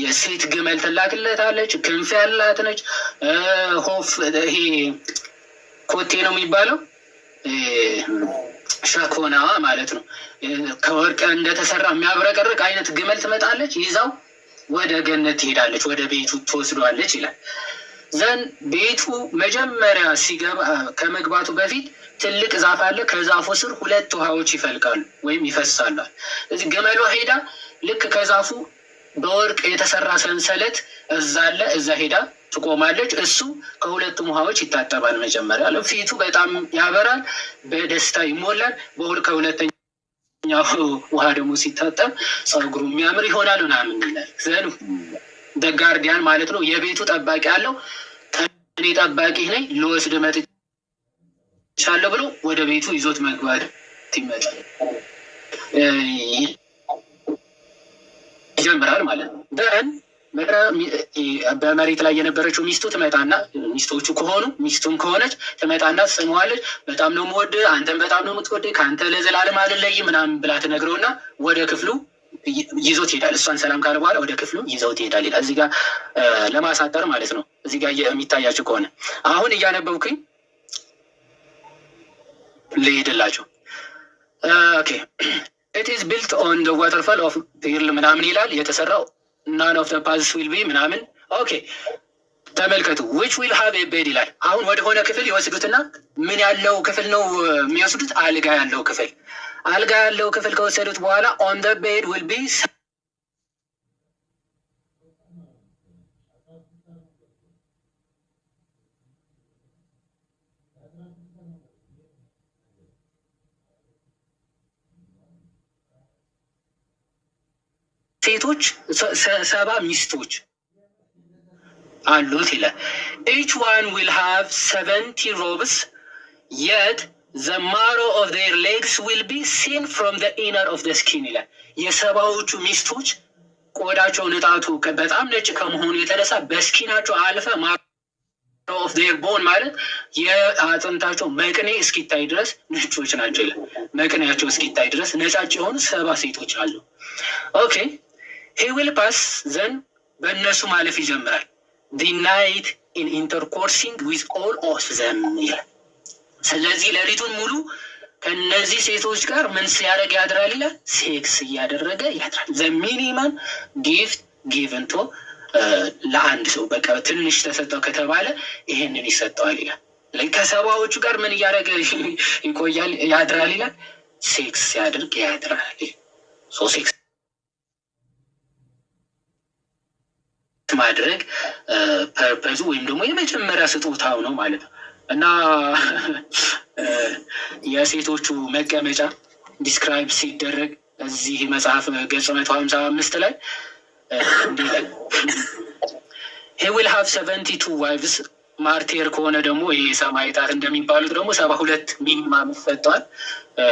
የሴት ግመል ትላክለታለች። ክንፍ ያላት ነች። ሆፍ ይሄ ኮቴ ነው የሚባለው ሸኮና ማለት ነው። ከወርቅ እንደተሰራ የሚያብረቀርቅ አይነት ግመል ትመጣለች። ይዛው ወደ ገነት ትሄዳለች፣ ወደ ቤቱ ትወስዷለች ይላል። ዘን ቤቱ መጀመሪያ ሲገባ ከመግባቱ በፊት ትልቅ ዛፍ አለ። ከዛፉ ስር 2 ውሃዎች ይፈልቃሉ ወይም ይፈሳሉ። እዚህ ግመሏ ሄዳ ልክ ከዛፉ በወርቅ የተሰራ ሰንሰለት እዛ አለ፣ እዛ ሄዳ ትቆማለች። እሱ ከሁለቱም ውሃዎች ይታጠባል። መጀመሪያ ፊቱ በጣም ያበራል፣ በደስታ ይሞላል። ከሁለተኛው ውሃ ደግሞ ሲታጠብ ፀጉሩ የሚያምር ይሆናል ምናምን ይላል። ዘን ደጋርዲያን ማለት ነው የቤቱ ጠባቂ አለው። እኔ ጠባቂ ነኝ ልወስድ መጥቻለሁ ብሎ ወደ ቤቱ ይዞት መግባት ይመጣል ይጀምራል ማለት ነው። ደን በመሬት ላይ የነበረችው ሚስቱ ትመጣና ሚስቶቹ ከሆኑ ሚስቱም ከሆነች ትመጣና ትስመዋለች። በጣም ነው የምወድህ፣ አንተም በጣም ነው የምትወደኝ፣ ከአንተ ለዘላለም አልለይም ምናምን ብላ ትነግረውና ወደ ክፍሉ ይዞት ይሄዳል። እሷን ሰላም ካለ በኋላ ወደ ክፍሉ ይዘውት ይሄዳል ይላል። እዚህ ጋር ለማሳጠር ማለት ነው። እዚህ ጋር የሚታያቸው ከሆነ አሁን እያነበብኩኝ ልሄድላቸው። ኦኬ it is built on the waterfall of pearl ምናምን ይላል። የተሰራው none of the paths will be ምናምን። ኦኬ ተመልከቱ which will have a bed ይላል። አሁን ወደ ሆነ ክፍል ይወስዱትና ምን ያለው ክፍል ነው የሚወስዱት? አልጋ ያለው ክፍል። አልጋ ያለው ክፍል ከወሰዱት በኋላ on the bed will be ሴቶች 70 ሚስቶች አሉት ይላል። each one will have 70 robes yet the marrow of their legs will be seen from the inner of the skin ይላል። የሰባዎቹ ሚስቶች ቆዳቸው ንጣቱ በጣም ነጭ ከመሆኑ የተነሳ በስኪናቸው አልፈ marrow of their bone ማለት የአጥንታቸው መቅኔ እስኪታይ ድረስ ነጮች ናቸው ይላል። መቅኔያቸው እስኪታይ ድረስ ነጫጭ የሆኑ 70 ሴቶች አሉ። ኦኬ he will pass then በእነሱ ማለፍ ይጀምራል። the night in intercoursing with all of them ይላል። ስለዚህ ሌሊቱን ሙሉ ከነዚህ ሴቶች ጋር ምን ሲያደርግ ያድራል ይላል? ሴክስ እያደረገ ያድራል። the minimum gift given to ለአንድ ሰው በቃ ትንሽ ተሰጠው ከተባለ ይሄንን ይሰጠዋል ይላል። ከሰባዎቹ ጋር ምን እያደረገ ይቆያል ያድራል ይላል? ሴክስ ሲያደርግ ያድራል። ሴክስ ማድረግ ፐርፐዙ ወይም ደግሞ የመጀመሪያ ስጦታው ነው ማለት ነው። እና የሴቶቹ መቀመጫ ዲስክራይብ ሲደረግ እዚህ መጽሐፍ ገጽ 155 ላይ he will have 72 wives ማርቴር ከሆነ ደግሞ ይህ ሰማዕታት እንደሚባሉት ደግሞ 72 ሚኒማም ይሰጠዋል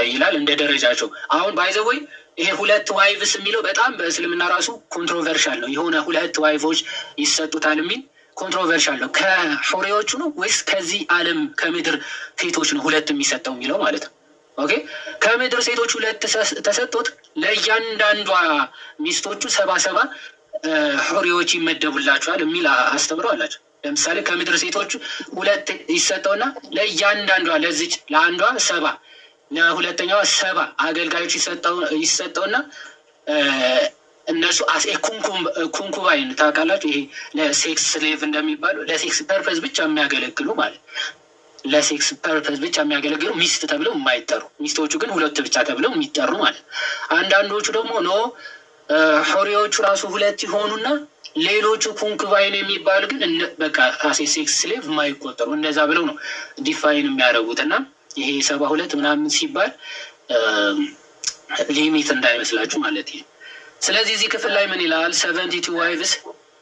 ይላል እንደ ደረጃቸው። አሁን ባይዘወይ ይሄ 2 ዋይቭስ የሚለው በጣም በእስልምና ራሱ ኮንትሮቨርሻል ነው። የሆነ 2 ዋይፎች ይሰጡታል የሚል ኮንትሮቨርሻል ነው። ከሑሪዎቹ ነው ወይስ ከዚህ ዓለም ከምድር ሴቶች ነው 2 የሚሰጠው የሚለው ማለት ነው። ኦኬ ከምድር ሴቶች 2 ተሰጥቶት ለእያንዳንዷ ሚስቶቹ 77 ሑሪዎች ይመደቡላቸዋል የሚል አስተምሮ አላቸው። ለምሳሌ ከምድር ሴቶቹ 2 ይሰጠውና ለእያንዳንዷ ለዚች ለአንዷ 70 ለሁለተኛዋ 70 አገልጋዮች ይሰጠውና እነሱ አስ ኩንኩባይን ታውቃላችሁ። ይሄ ለሴክስ ስሌቭ እንደሚባሉ ለሴክስ ፐርፐዝ ብቻ የሚያገለግሉ ማለት ለሴክስ ፐርፐዝ ብቻ የሚያገለግሉ ሚስት ተብለው የማይጠሩ ሚስቶቹ ግን 2 ብቻ ተብለው የሚጠሩ ማለት። አንዳንዶቹ ደግሞ ኖ ሑሪዎቹ ራሱ 2 ይሆኑና ሌሎቹ ኩንኩባይን የሚባሉ ግን በቃ አሴ ሴክስ ስሌቭ የማይቆጠሩ እንደዛ ብለው ነው ዲፋይን የሚያደርጉት። እና ይሄ 72 ምናምን ሲባል ሊሚት እንዳይመስላችሁ ማለት ነው። ስለዚህ እዚህ ክፍል ላይ ምን ይላል? 72 ዋይቭስ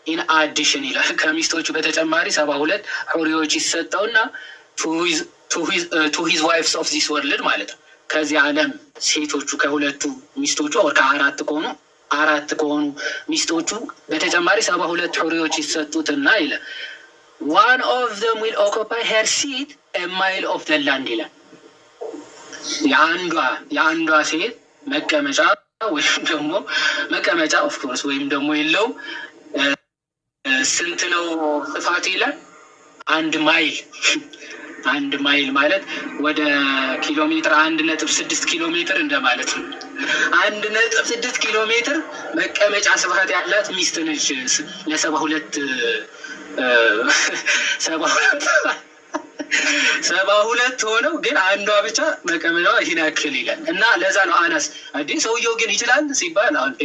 ኢን አዲሽን ይላል። ከሚስቶቹ በተጨማሪ 72 ሑሪዎች ይሰጠውና ቱ ሂዝ ዋይፍስ ኦፍ ዚስ ወርልድ ማለት ነው። ከዚህ ዓለም ሴቶቹ ከ2 ሚስቶቹ ከ4 ከሆኑ 4 ከሆኑ ሚስቶቹ በተጨማሪ 72 ሑሪዎች ይሰጡትና ይላል one of them will occupy her seat a mile of the land ይላል። የአንዷ ሴት መቀመጫ ወይም ደግሞ መቀመጫ ኦፍኮርስ ወይም ደግሞ የለው ስንት ነው ስፋት ይላል? 1 ማይል 1 ማይል ማለት ወደ ኪሎ ሜትር 1.6 ኪሎ ሜትር እንደማለት ነው። 1.6 ኪሎ ሜትር መቀመጫ ስፋት ያላት ሚስት ነች ለ72 72 ሆነው ግን አንዷ ብቻ መቀመጫዋ ይህን ያክል ይላል። እና ለዛ ነው አናስ እንዴ ሰውየው ግን ይችላል ሲባል አንዴ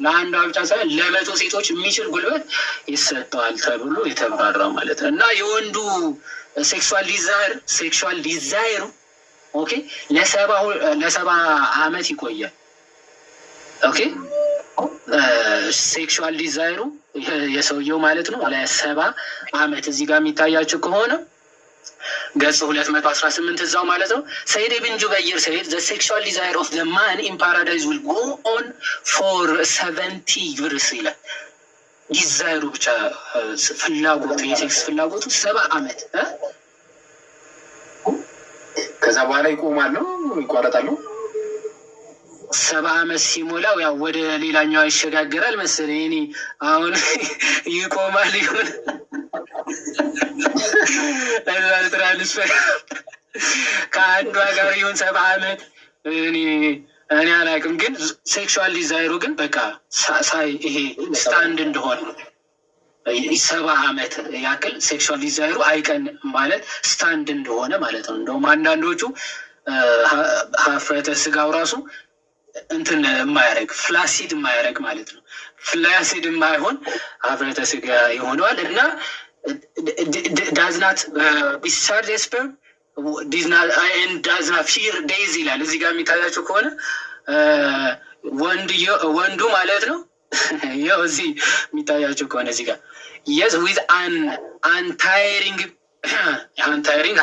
ለአንዷ ብቻ ሳይሆን ለ100 ሴቶች የሚችል ጉልበት ይሰጠዋል ተብሎ የተብራራው ማለት ነው። እና የወንዱ ሴክሹዋል ዲዛይሩ ኦኬ ለ70 ዓመት ይቆያል። ኦኬ ሴክሹዋል ዲዛይሩ የሰውየው ማለት ነው ለ70 ዓመት። እዚህ ጋር የሚታያቸው ከሆነ ገጽ 218 እዛው ማለት ነው። ሰይድ ኢብን ጁበይር ሰይድ the sexual desire of the man in paradise will go on for 70 years ይላል። ዲዛይሩ ብቻ ፍላጎቱ የሴክስ ፍላጎቱ 70 ዓመት ከዛ በኋላ ይቆማል ነው ይቋረጣል ነው 70 ዓመት ሲሞላው ያው ወደ ሌላኛው ይሸጋገራል መሰለኝ። እኔ አሁን ይቆማል ይሁን ትራንስፈር ከአንዷ ጋር ይሁን 70 ዓመት እኔ አላውቅም። ግን ሴክሹዋል ዲዛይሩ ግን በቃ ሳይ ይሄ ስታንድ እንደሆነ 70 ዓመት ያክል ሴክሹዋል ዲዛይሩ አይቀን ማለት ስታንድ እንደሆነ ማለት ነው። እንደውም አንዳንዶቹ ሀፍረተ ስጋው ራሱ እንትን የማያደርግ ፍላሲድ የማያደርግ ማለት ነው። ፍላሲድ የማይሆን ሀፍረተ ስጋ ይሆነዋል እና ዳዝናት ዲስቻርጅ ስፐርም ዳዝናት ፊር ዴይዝ ይላል። እዚህ ጋር የሚታያቸው ከሆነ ወንዱ ማለት ነው። ያው እዚህ የሚታያቸው ከሆነ እዚህ ጋር የስ ዊዝ አንታይሪንግ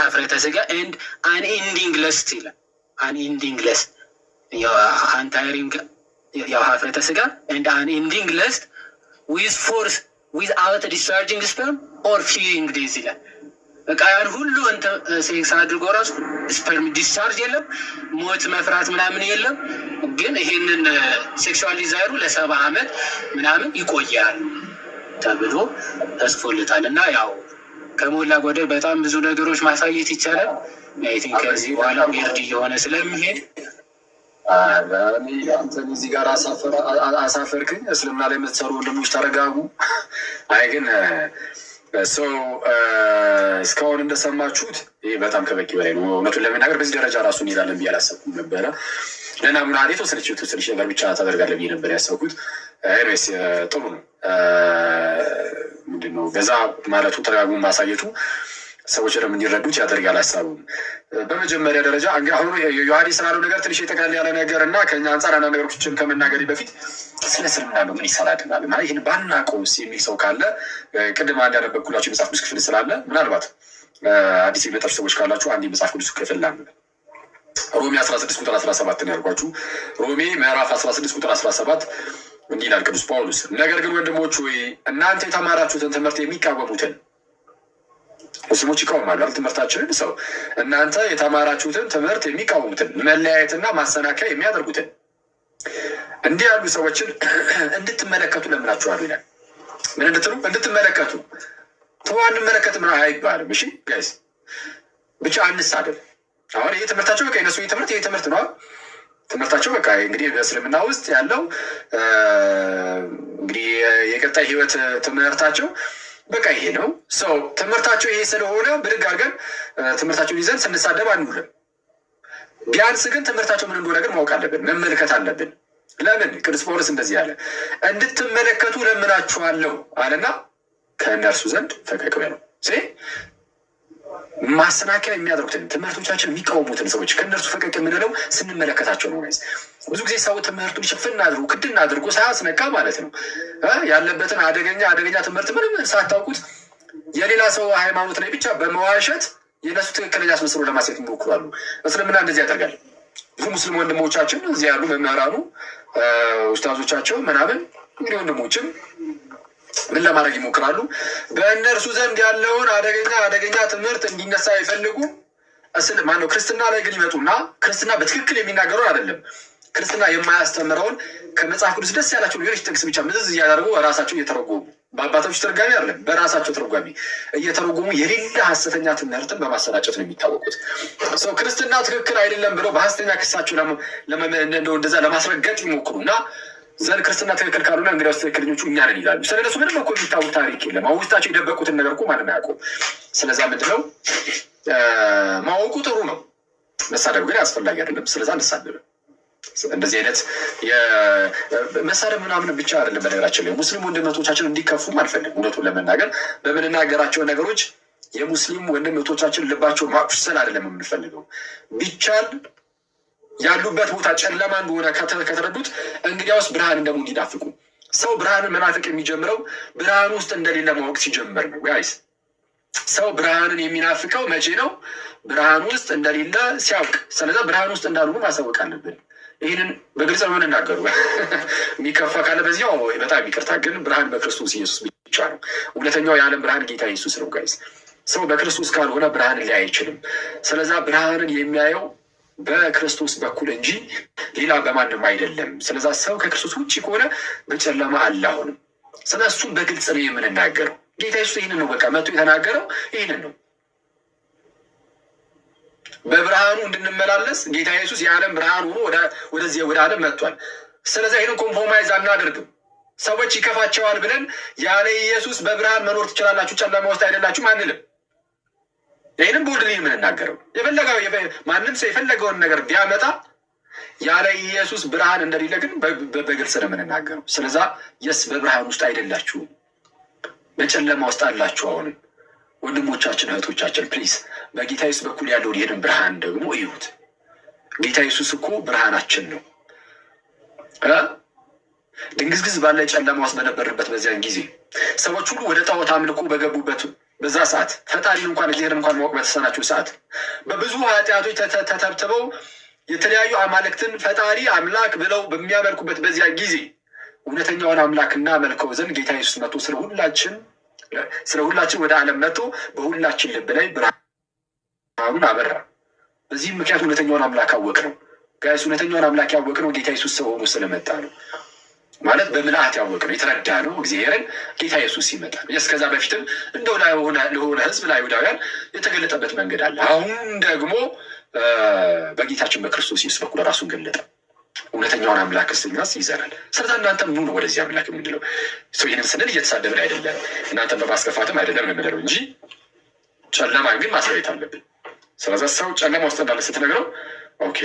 ሀፍረተ ስጋ ኤንድ አንኢንዲንግ ለስት ይላል። አንኢንዲንግ ለስት አንታይሪንግ ያው ሀፍረተ ስጋ ኤንድ አንኢንዲንግ ለስት ዊዝ ፎርስ ዊዝአውት ዲስቻርጂንግ ስፐርም ኦር ፊሊንግ ዴይዝ ይላል። በቃ ያን ሁሉ ሴክስ አድርጎ ራሱ ስፐርም ዲስቻርጅ የለም፣ ሞት መፍራት ምናምን የለም። ግን ይሄንን ሴክሹዋል ዲዛይሩ ለ70 ዓመት ምናምን ይቆያል ተብሎ ተጽፎለታል። እና ያው ከሞላ ጎደል በጣም ብዙ ነገሮች ማሳየት ይቻላል። አይ ቲንክ ከዚህ በኋላ ሜርድ እየሆነ ስለሚሄድ አንተን እዚህ ጋር አሳፈርክኝ። እስልምና ላይ የምትሰሩ ወንድሞች ተረጋጉ። አይ ግን እስካሁን እንደሰማችሁት ይህ በጣም ከበቂ በላይ ነው። እውነቱን ለመናገር በዚህ ደረጃ ራሱ እንሄዳለን ብዬ አላሰብኩም ነበረ። ለናሙና የተወሰነች ነገር ብቻ ታደርጋለህ ብዬ ነበር ያሰብኩት። ኤኒዌይስ ጥሩ ነው። ምንድን ነው በዛ ማለቱ ተደጋግሞ ማሳየቱ ሰዎች ደግሞ እንዲረዱት ያደርጋል ሀሳቡን። በመጀመሪያ ደረጃ አሁን ዮሐንስ ስላለው ነገር ትንሽ የጠቅላላ ያለ ነገር እና ከኛ አንጻር አንዳንድ ነገሮችን ከመናገሪ በፊት ስለ እስልምና ነው ምን ይሰራልናል እና ይህን ባናውቀውስ የሚል ሰው ካለ ቅድም አንድ ያነበብኩላችሁ የመጽሐፍ ቅዱስ ክፍል ስላለ ምናልባት አዲስ የመጣችሁ ሰዎች ካላችሁ አንድ የመጽሐፍ ቅዱስ ክፍል ላለ ሮሜ 16 ቁጥር 17 ነው ያልኳችሁ። ሮሜ ምዕራፍ 16 ቁጥር 17 እንዲህ ይላል ቅዱስ ጳውሎስ፣ ነገር ግን ወንድሞች ሆይ እናንተ የተማራችሁትን ትምህርት የሚቃወሙትን ሙስሊሞች ይቃወማሉ አይደል? ትምህርታችንን ሰው እናንተ የተማራችሁትን ትምህርት የሚቃወሙትን መለያየትና ማሰናከያ የሚያደርጉትን እንዲህ ያሉ ሰዎችን እንድትመለከቱ ለምናችኋለሁ ይላል። ምን እንድትሉ? እንድትመለከቱ። ተው አንመለከትም አይባልም። እሺ ጋይስ ብቻ አንሳደብ። አሁን ይሄ ትምህርታቸው በቃ የነሱ ትምህርት ይሄ ትምህርት ነው። ትምህርታቸው በቃ እንግዲህ በእስልምና ውስጥ ያለው እንግዲህ የቀጣይ ህይወት ትምህርታቸው በቃ ይሄ ነው። ሰው ትምህርታቸው ይሄ ስለሆነ ብድግ አድርገን ትምህርታቸውን ይዘን ስንሳደብ አንውልም። ቢያንስ ግን ትምህርታቸው ምን እንደሆነ ግን ማወቅ አለብን፣ መመልከት አለብን። ለምን ቅዱስ ጳውሎስ እንደዚህ አለ? እንድትመለከቱ ለምናችኋለሁ አለና ከእነርሱ ዘንድ ፈቀቅ በሉ። ማሰናከያ የሚያደርጉትን ትምህርቶቻችን የሚቃወሙትን ሰዎች ከእነርሱ ፈቀቅ የምንለው ስንመለከታቸው ነው። ብዙ ጊዜ ሰው ትምህርቱን ሽፍን አድርጎ ክድን አድርጎ ሳያስነቃ ማለት ነው ያለበትን አደገኛ ትምህርት ምንም ሳታውቁት የሌላ ሰው ሃይማኖት ላይ ብቻ በመዋሸት የነሱ ትክክለኛ አስመስሎ ለማሳየት ይሞክራሉ። እስልምና እንደዚህ ያደርጋል። ብዙ ሙስሊም ወንድሞቻችን እዚህ ያሉ መምህራኑ ኡስታዞቻቸው ምናምን እንግዲህ ወንድሞችም ምን ለማድረግ ይሞክራሉ? በእነርሱ ዘንድ ያለውን አደገኛ ትምህርት እንዲነሳ ይፈልጉ። ማነው ክርስትና ላይ ግን ይመጡና ክርስትና በትክክል የሚናገረውን አይደለም፣ ክርስትና የማያስተምረውን ከመጽሐፍ ቅዱስ ደስ ያላቸው ሌሎች ጥቅስ ብቻ ምዝዝ እያደረጉ ራሳቸው እየተረጎሙ በአባቶች ተርጓሚ አይደለም በራሳቸው ተርጓሚ እየተረጎሙ የሌለ ሀሰተኛ ትምህርትን በማሰራጨት ነው የሚታወቁት። ሰው ክርስትና ትክክል አይደለም ብለው በሀሰተኛ ክሳቸው እንደዛ ለማስረገጥ ይሞክሩና ዘንድ ክርስትና ትክክል ካልሆነ እንግዲያውስ ትክክለኞቹ እኛ ነን ይላሉ። ስለነሱ ምንም እኮ የሚታወቅ ታሪክ የለም። አሁን ውስጣቸው የደበቁትን ነገር እኮ ማንም አያውቁም። ስለዛ ምንድነው ማወቁ ጥሩ ነው፣ መሳደብ ግን አስፈላጊ አይደለም። ስለዛ እንሳደብ። እንደዚህ አይነት መሳደብ ምናምን ብቻ አይደለም። በነገራችን ላይ ሙስሊም ወንድሞቻችን እንዲከፉም አልፈልግም። እውነቱን ለመናገር በምንናገራቸው ነገሮች የሙስሊም ወንድሞቻችን ልባቸውን ማቁሰል አይደለም የምንፈልገው። ቢቻል ያሉበት ቦታ ጨለማ እንደሆነ ከተረዱት እንግዲያውስ ብርሃን ደግሞ እንዲናፍቁ። ሰው ብርሃንን መናፍቅ የሚጀምረው ብርሃን ውስጥ እንደሌለ ማወቅ ሲጀምር ነው። ጋይስ ሰው ብርሃንን የሚናፍቀው መቼ ነው? ብርሃን ውስጥ እንደሌለ ሲያውቅ። ስለዛ ብርሃን ውስጥ እንዳልሆኑ ማሳወቅ አለብን። ይህንን በግልጽ ነው የምንናገሩ። የሚከፋ ካለ በዚያው በጣም ይቅርታ። ግን ብርሃን በክርስቶስ ኢየሱስ ብቻ ነው። እውነተኛው የዓለም ብርሃን ጌታ ኢየሱስ ነው። ጋይስ ሰው በክርስቶስ ካልሆነ ብርሃንን ሊያይ አይችልም። ስለዛ ብርሃንን የሚያየው በክርስቶስ በኩል እንጂ ሌላ በማንም አይደለም። ስለዛ ሰው ከክርስቶስ ውጭ ከሆነ በጨለማ አለ። አሁንም ስለ እሱም በግልጽ ነው የምንናገረው። ጌታ ኢየሱስ ይህንን ነው በቃ መጥቶ የተናገረው ይህንን ነው። በብርሃኑ እንድንመላለስ ጌታ ኢየሱስ የዓለም ብርሃን ሆኖ ወደዚህ ወደ ዓለም መጥቷል። ስለዚህ ይህንን ኮምፕሮማይዝ አናደርግም። ሰዎች ይከፋቸዋል ብለን ያለ ኢየሱስ በብርሃን መኖር ትችላላችሁ፣ ጨለማ ውስጥ አይደላችሁም አንልም። ይህንም ቦልድ የምንናገረው የፈለገው ማንም ሰው የፈለገውን ነገር ቢያመጣ ያለ ኢየሱስ ብርሃን እንደሌለ ግን በግልጽ ነው የምንናገረው። ስለዛ የስ በብርሃን ውስጥ አይደላችሁም፣ በጨለማ ውስጥ አላችሁ። አሁንም ወንድሞቻችን እህቶቻችን ፕሊዝ በጌታ ኢየሱስ በኩል ያለውን ይህንን ብርሃን ደግሞ እዩት። ጌታ ኢየሱስ እኮ ብርሃናችን ነው። ድንግዝግዝ ባለ ጨለማ ውስጥ በነበርበት በዚያን ጊዜ ሰዎች ሁሉ ወደ ጣዖት አምልኮ በገቡበት በዛ ሰዓት ፈጣሪን እንኳን እግዚአብሔርን እንኳን ማወቅ በተሳናቸው ሰዓት በብዙ ኃጢአቶች ተተብትበው የተለያዩ አማልክትን ፈጣሪ አምላክ ብለው በሚያመልኩበት በዚያ ጊዜ እውነተኛውን አምላክ እናመልከው ዘንድ ጌታ ኢየሱስ መጥቶ ስለ ሁላችን ወደ ዓለም መጥቶ በሁላችን ልብ ላይ ብርሃኑን አበራ። በዚህም ምክንያት እውነተኛውን አምላክ አወቅ ነው። ጋይስ እውነተኛውን አምላክ ያወቅ ነው ጌታ ኢየሱስ ሰው ሆኖ ስለመጣ ነው። ማለት በምልአት ያወቅ ነው የተረዳ ነው እግዚአብሔርን ጌታ ኢየሱስ ይመጣል። እስከዛ በፊትም እንደው ለሆነ ህዝብ ለአይሁዳውያን የተገለጠበት መንገድ አለ። አሁን ደግሞ በጌታችን በክርስቶስ ኢየሱስ በኩል ራሱን ገለጠ። እውነተኛውን አምላክ ስተኛስ ይዘናል። ስለዚ እናንተ ኑ ወደዚህ አምላክ የምንለው ሰው ይህንን ስንል እየተሳደብን አይደለም፣ እናንተን በማስከፋትም አይደለም የምንለው እንጂ ጨለማን ግን ማስለየት አለብን። ስለዚ ሰው ጨለማ ውስጥ እንዳለ ስትነግረው ኦኬ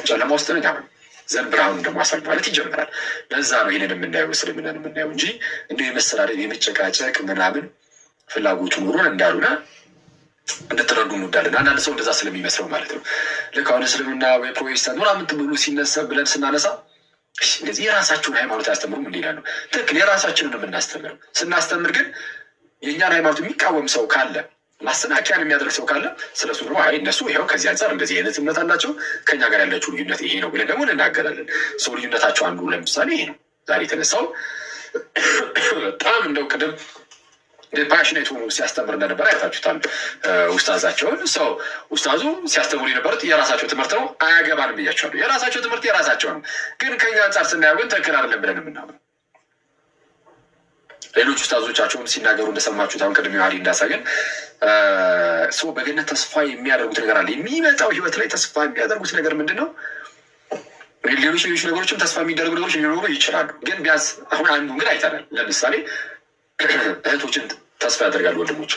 ጨለማ ውስጥ ነኝ አሁን ዘን ብርሃኑን ደግሞ አሳይ ማለት ይጀምራል። ለዛ ነው ይህንን የምናየው እስልምናን የምናየው እንጂ እንዲሁ የመሰዳደብ የመጨቃጨቅ ምናምን ፍላጎቱ ኑሮን እንዳሉና እንድትረዱ እንወዳለን። አንዳንድ ሰው እንደዛ ስለሚመስለው ማለት ነው። ልክ አሁን እስልምና ወይ ፕሮቴስታንት ምናምን ብሎ ሲነሳ ብለን ስናነሳ እንደዚህ የራሳቸውን ሃይማኖት አያስተምሩም እንዲ ይላሉ። ትክክል፣ የራሳችንን የምናስተምረው ስናስተምር ግን የእኛን ሃይማኖት የሚቃወም ሰው ካለ ማሰናከያን የሚያደርግ ሰው ካለ ስለሱ ደግሞ አይ እነሱ ይኸው ከዚህ አንጻር እንደዚህ አይነት እምነት አላቸው ከኛ ጋር ያላቸው ልዩነት ይሄ ነው ብለን ደግሞ እንናገራለን። ሰው ልዩነታቸው አንዱ ለምሳሌ ይሄ ነው። ዛሬ የተነሳው በጣም እንደው ቅድም ፓሽኔት ሆኖ ሲያስተምር እንደነበር አይታችሁታል። ኡስታዛቸውን ሰው ኡስታዙ ሲያስተምሩ የነበሩት የራሳቸው ትምህርት ነው፣ አያገባንም ብያቸዋለሁ። የራሳቸው ትምህርት የራሳቸው ነው፣ ግን ከኛ አንጻር ስናየው ግን ትክክል አይደለም ብለን የምናምነው። ሌሎች ኡስታዞቻቸውን ሲናገሩ እንደሰማችሁት አሁን ቅድም ዮሐዲ እንዳሳየን ሰው በገነት ተስፋ የሚያደርጉት ነገር አለ። የሚመጣው ህይወት ላይ ተስፋ የሚያደርጉት ነገር ምንድን ነው? ሌሎች ነገሮችም ተስፋ የሚደረጉ ነገሮች ሊኖሩ ይችላሉ፣ ግን ቢያንስ አሁን አንዱ ግን አይተናል። ለምሳሌ እህቶችን ተስፋ ያደርጋሉ ወንድሞች፣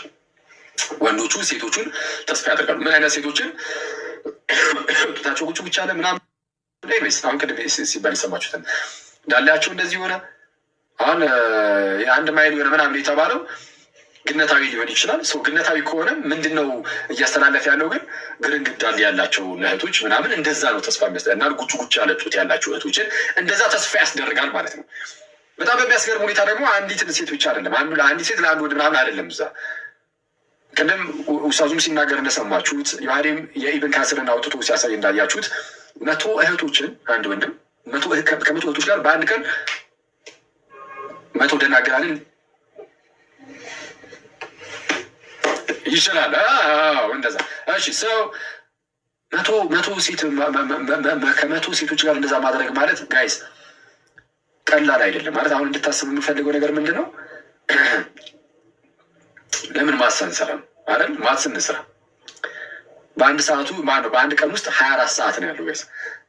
ወንዶቹ ሴቶቹን ተስፋ ያደርጋሉ። ምን አይነት ሴቶችን? ጡታቸው ቁጭ ብቻ አለ ምናምን አሁን ቅድም ሲባል የሰማችሁትን እንዳላቸው እንደዚህ ሆነ። አሁን የአንድ ማይል የሆነ ምናምን የተባለው ግነታዊ ሊሆን ይችላል። ሰው ግነታዊ ከሆነ ምንድን ነው እያስተላለፍ ያለው? ግን ግርንግዳል ያላቸው እህቶች ምናምን እንደዛ ነው ተስፋ የሚያስደ እና ጉጭ ጉጭ ያለ ጡት ያላቸው እህቶችን እንደዛ ተስፋ ያስደርጋል ማለት ነው። በጣም በሚያስገርም ሁኔታ ደግሞ አንዲትን ሴት ብቻ አይደለም፣ አንዲት ሴት ለአንድ ወንድ ምናምን አይደለም። እዛ ቅድም ኡስታዙም ሲናገር እንደሰማችሁት ዮሐዴም የኢብን ካስርን አውጥቶ ሲያሳይ እንዳያችሁት 100 እህቶችን አንድ ወንድም ከ100 እህቶች ጋር በአንድ ቀን 100 ደናገራልን ይችላል። እንደዛ እሺ። ሰው 100 ሴት ከ100 ሴቶች ጋር እንደዛ ማድረግ ማለት ጋይስ ቀላል አይደለም። ማለት አሁን እንድታስብ የምፈልገው ነገር ምንድን ነው? ለምን ማሰን ስራ አይደል? ማስን ስራ በአንድ ሰዓቱ በአንድ ቀን ውስጥ 24 ሰዓት ነው ያለው ጋይስ፣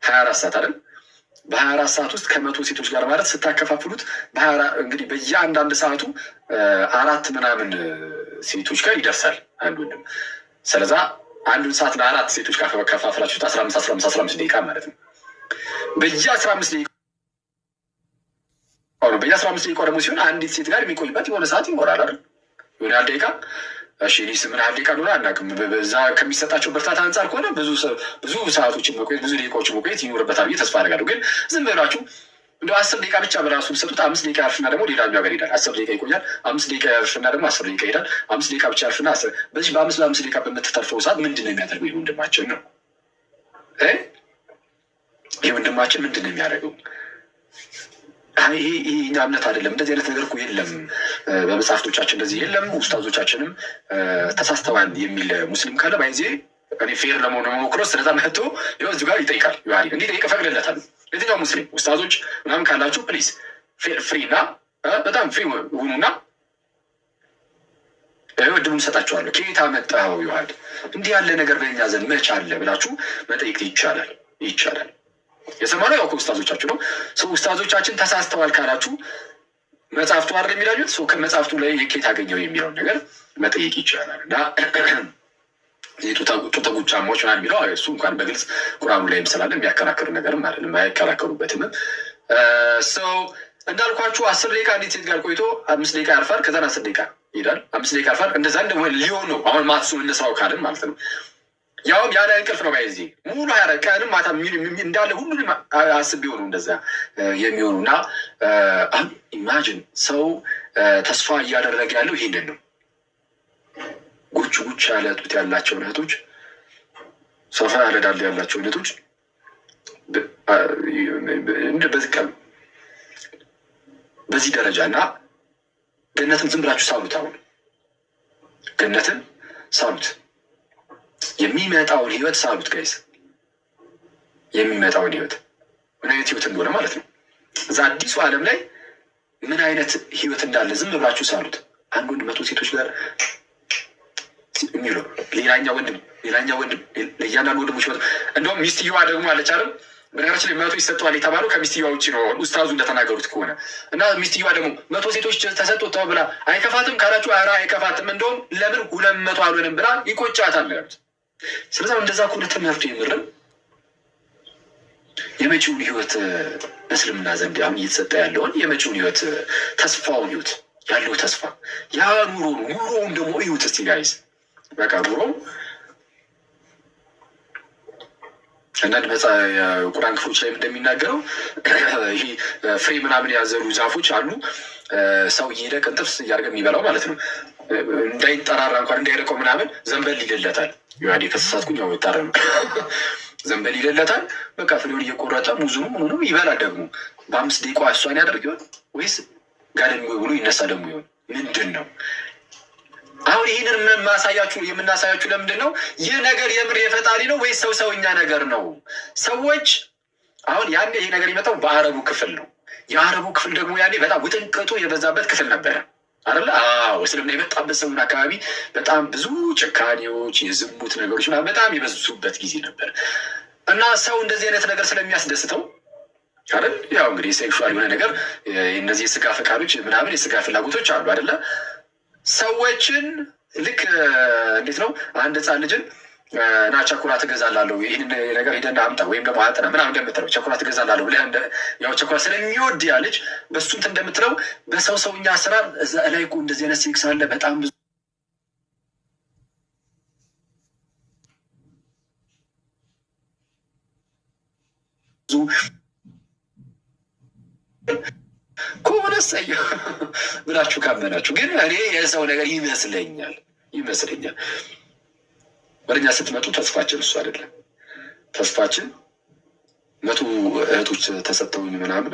24 ሰዓት አይደል? በ24 ሰዓት ውስጥ ከ100 ሴቶች ጋር ማለት ስታከፋፍሉት እንግዲህ በየአንዳንድ ሰዓቱ 4 ምናምን ሴቶች ጋር ይደርሳል አንድ ወንድም። ስለዛ አንዱን ሰዓት ለ4 ሴቶች ከፋፍላችሁት 15 ደቂቃ ማለት ነው። በየ15 ደቂቃ በየ15 ደቂቃ ደግሞ ሲሆን አንዲት ሴት ጋር የሚቆይበት የሆነ ሰዓት ይኖራል አይደል? የሆነ ያህል ደቂቃ። እሺ ሊስ ምን ያህል ደቂቃ ሆነ አናውቅም። በዛ ከሚሰጣቸው ብርታት አንጻር ከሆነ ብዙ ሰዓቶችን መቆየት ብዙ ደቂቃዎችን መቆየት ይኖርበታል ብዬ ተስፋ አደርጋለሁ። ግን ዝም ብላችሁ እንደ 10 ደቂቃ ብቻ በራሱ ሰጡት። 5 ደቂቃ ያርፍና ደግሞ ሌላኛው ሀገር ይሄዳል። 10 ደቂቃ ይቆያል። 5 ደቂቃ ያርፍና ደግሞ 10 ደቂቃ ይሄዳል። 5 ደቂቃ ብቻ ያርፍና በዚህ በ5 ደቂቃ በምትተርፈው ሰዓት ምንድን ነው የሚያደርገው? ይህ ወንድማችን ነው። ይህ ወንድማችን ምንድን ነው የሚያደርገው? ይሄ እኛ እምነት አይደለም። እንደዚህ አይነት ነገር እኮ የለም በመጽሐፍቶቻችን፣ እንደዚህ የለም። ኡስታዞቻችንም ተሳስተዋል የሚል ሙስሊም ካለ ባይዜ እኔ ፌር ለመሆኑ መሞክሮ ስለዛ መጥቶ ይኸው እዚሁ ጋር ይጠይቃል። ዮሐዲ እንዲጠይቅ እፈቅድለታል። የትኛው ሙስሊም ኡስታዞች ምናምን ካላችሁ ፕሊዝ ፍሪ እና በጣም ፍሪ ሁኑና እድሉን እሰጣችኋለሁ። ከየት አመጣኸው ዮሐዲ? እንዲህ ያለ ነገር በእኛ ዘንድ መች አለ ብላችሁ መጠየቅ ይቻላል። የሰማነው ያው ከኡስታዞቻችሁ ነው። ሰው ኡስታዞቻችን ተሳስተዋል ካላችሁ መጽሐፍቱ አይደል የሚላዩት? ሰው ከመጽሐፍቱ ላይ የኬት አገኘው የሚለውን ነገር መጠየቅ ይቻላል። እና ጡተ ጉጫሞች ምናምን የሚለው እሱ እንኳን በግልጽ ቁርአኑ ላይም ስላለ የሚያከራክር ነገርም አይደለም፣ አይከራከሩበትም። ሰው እንዳልኳችሁ 10 ደቂቃ አንዲት ሴት ጋር ቆይቶ 5 ደቂቃ ያርፋል። ከዛን 10 ደቂቃ ይሄዳል፣ 5 ደቂቃ ያርፋል። እንደዛ እንደሆነ ሊሆን ነው አሁን ማትሱ እንስራው ካልን ማለት ነው። ያውም ያለ እንቅልፍ ነው ባይዚ ሙሉ ቀንም ማታ እንዳለ ሁሉንም አስብ ቢሆኑ እንደዛ የሚሆኑ እና ኢማጂን ሰው ተስፋ እያደረገ ያለው ይሄንን ነው። ጉች ያለ ጡት ያላቸውን እህቶች፣ ሰፋ ያለ ዳሌ ያላቸውን እህቶች በዚህ ደረጃ እና ገነትን ዝም ብላችሁ ሳሉት። አሁን ገነትን ሳሉት፣ የሚመጣውን ህይወት ሳሉት ጋይስ፣ የሚመጣውን ህይወት ምን አይነት ህይወት እንደሆነ ማለት ነው። እዛ አዲሱ ዓለም ላይ ምን አይነት ህይወት እንዳለ ዝም ብላችሁ ሳሉት። አንድ ወንድ 100 ሴቶች ጋር የሚለው ሌላኛው ወንድም ለእያንዳንዱ ወንድሞች እንደውም ሚስትየዋ ደግሞ አለች አይደል በነገራችን ላይ 100 ይሰጠዋል የተባለው ከሚስትየዋ ውጭ ነው ኡስታዙ እንደተናገሩት ከሆነ እና ሚስትየዋ ደግሞ 100 ሴቶች ተሰጡት ተው ብላ አይከፋትም ካላችሁ ኧረ አይከፋትም እንደውም ለምን 200 አልሆንም ብላ ይቆጫታል ያሉት። ስለዚህ እንደዛ ከሆነ ትምህርቱ የምርም የመጪውን ህይወት በእስልምና ዘንድ አሁን እየተሰጠ ያለውን የመጪውን ህይወት ተስፋውን ህይወት ያለው ተስፋ ያ ኑሮ ነው። ኑሮውን ደግሞ እዩት እስቲ ጋይዝ። በቃ ኑሮ አንዳንድ ቁርአን ክፍሎች ላይ እንደሚናገረው ይሄ ፍሬ ምናምን ያዘሩ ዛፎች አሉ። ሰው እየሄደ ቅንጥፍስ እያደረገ የሚበላው ማለት ነው። እንዳይጠራራ እንኳን እንዳይረቀው ምናምን ዘንበል ይልለታል። ያኔ ከሰሳትኩኝ ያው ይጣራል። ዘንበል ይልለታል። በቃ ፍሬውን እየቆረጠ ሙዙንም ምኑንም ይበላል። ደግሞ በ5 ደቂቃ እሷን ያደርግ ይሆን ወይስ ጋደም ብሎ ይነሳ ደግሞ ይሆን? ምንድን ነው አሁን ይህንን የምናሳያችሁ ለምንድን ነው? ይህ ነገር የምር የፈጣሪ ነው ወይስ ሰውኛ ነገር ነው? ሰዎች አሁን ያኔ ይህ ነገር የመጣው በአረቡ ክፍል ነው። የአረቡ ክፍል ደግሞ ያኔ በጣም ውጥንቅጡ የበዛበት ክፍል ነበረ አይደለ? አዎ፣ እስልምና የመጣበት ሰውን አካባቢ በጣም ብዙ ጭካኔዎች፣ የዝሙት ነገሮች በጣም የበዙበት ጊዜ ነበር እና ሰው እንደዚህ አይነት ነገር ስለሚያስደስተው አይደል? ያው እንግዲህ ሴክሹዋል የሆነ ነገር እነዚህ የስጋ ፈቃዶች ምናምን የስጋ ፍላጎቶች አሉ አይደለ? ሰዎችን ልክ እንዴት ነው አንድ ህፃን ልጅን ና ቸኮላት እገዛላለሁ ይህን ነገር ሄደና አምጣ ወይም ደግሞ አጥና ምናምን እንደምትለው ቸኮላት እገዛላለሁ ብለህ ያው ቸኮላት ስለሚወድ ያ ልጅ በሱንት እንደምትለው በሰውኛ አሰራር እዛ ላይ እኮ እንደዚህ አይነት ሴክስ አለ በጣም ብዙ ከሆነ ሰየ ብላችሁ ካመናችሁ፣ ግን እኔ የሰው ነገር ይመስለኛል ወደኛ ስትመጡ ተስፋችን እሱ አይደለም። ተስፋችን 100 እህቶች ተሰጠውኝ ምናምን።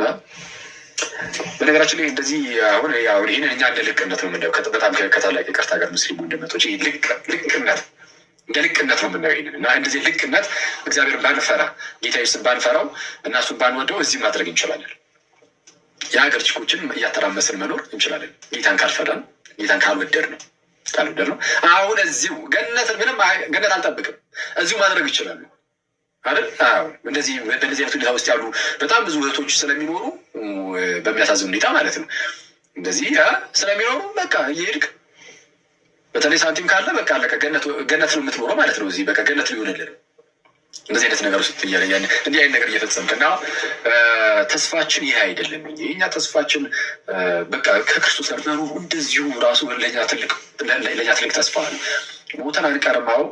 በነገራችን ላይ እንደዚህ አሁን ይህንን እኛ እንደ ልቅነት ነው የምናየው። በጣም ከታላቅ ይቅርታ ጋር ሙስሊሙ እንደመቶች ልቅነት እንደ ልቅነት ነው የምናየው ይህንን እና እንደዚህ ልቅነት እግዚአብሔር ባንፈራ ጌታ ኢየሱስን ባንፈራው እና እሱን ባንወደው እዚህ ማድረግ እንችላለን። የሀገር ችኮችን እያተራመስን መኖር እንችላለን። ጌታን ካልፈራን ጌታን ካልወደድ ነው አሁን እዚሁ ገነት አልጠብቅም እዚሁ ማድረግ ይችላሉ አይደል? እንደዚህ በእነዚህ አይነት ሁኔታ ውስጥ ያሉ በጣም ብዙ እህቶች ስለሚኖሩ በሚያሳዝን ሁኔታ ማለት ነው እንደዚህ ስለሚኖሩ በቃ እየሄድክ በተለይ ሳንቲም ካለ በቃ አለቀ ገነት ነው የምትኖረው ማለት ነው። እዚህ በቃ ገነት ሊሆንልን እንደዚህ አይነት ነገር ውስጥ እያለ እንዲህ አይነት ነገር እየፈጸምክ እና ተስፋችን ይህ አይደለም። የእኛ ተስፋችን በቃ ከክርስቶስ ጋር መኖሩ እንደዚሁ ራሱ ለእኛ ትልቅ ተስፋ ነው። ሞተን አንቀርም። አሁን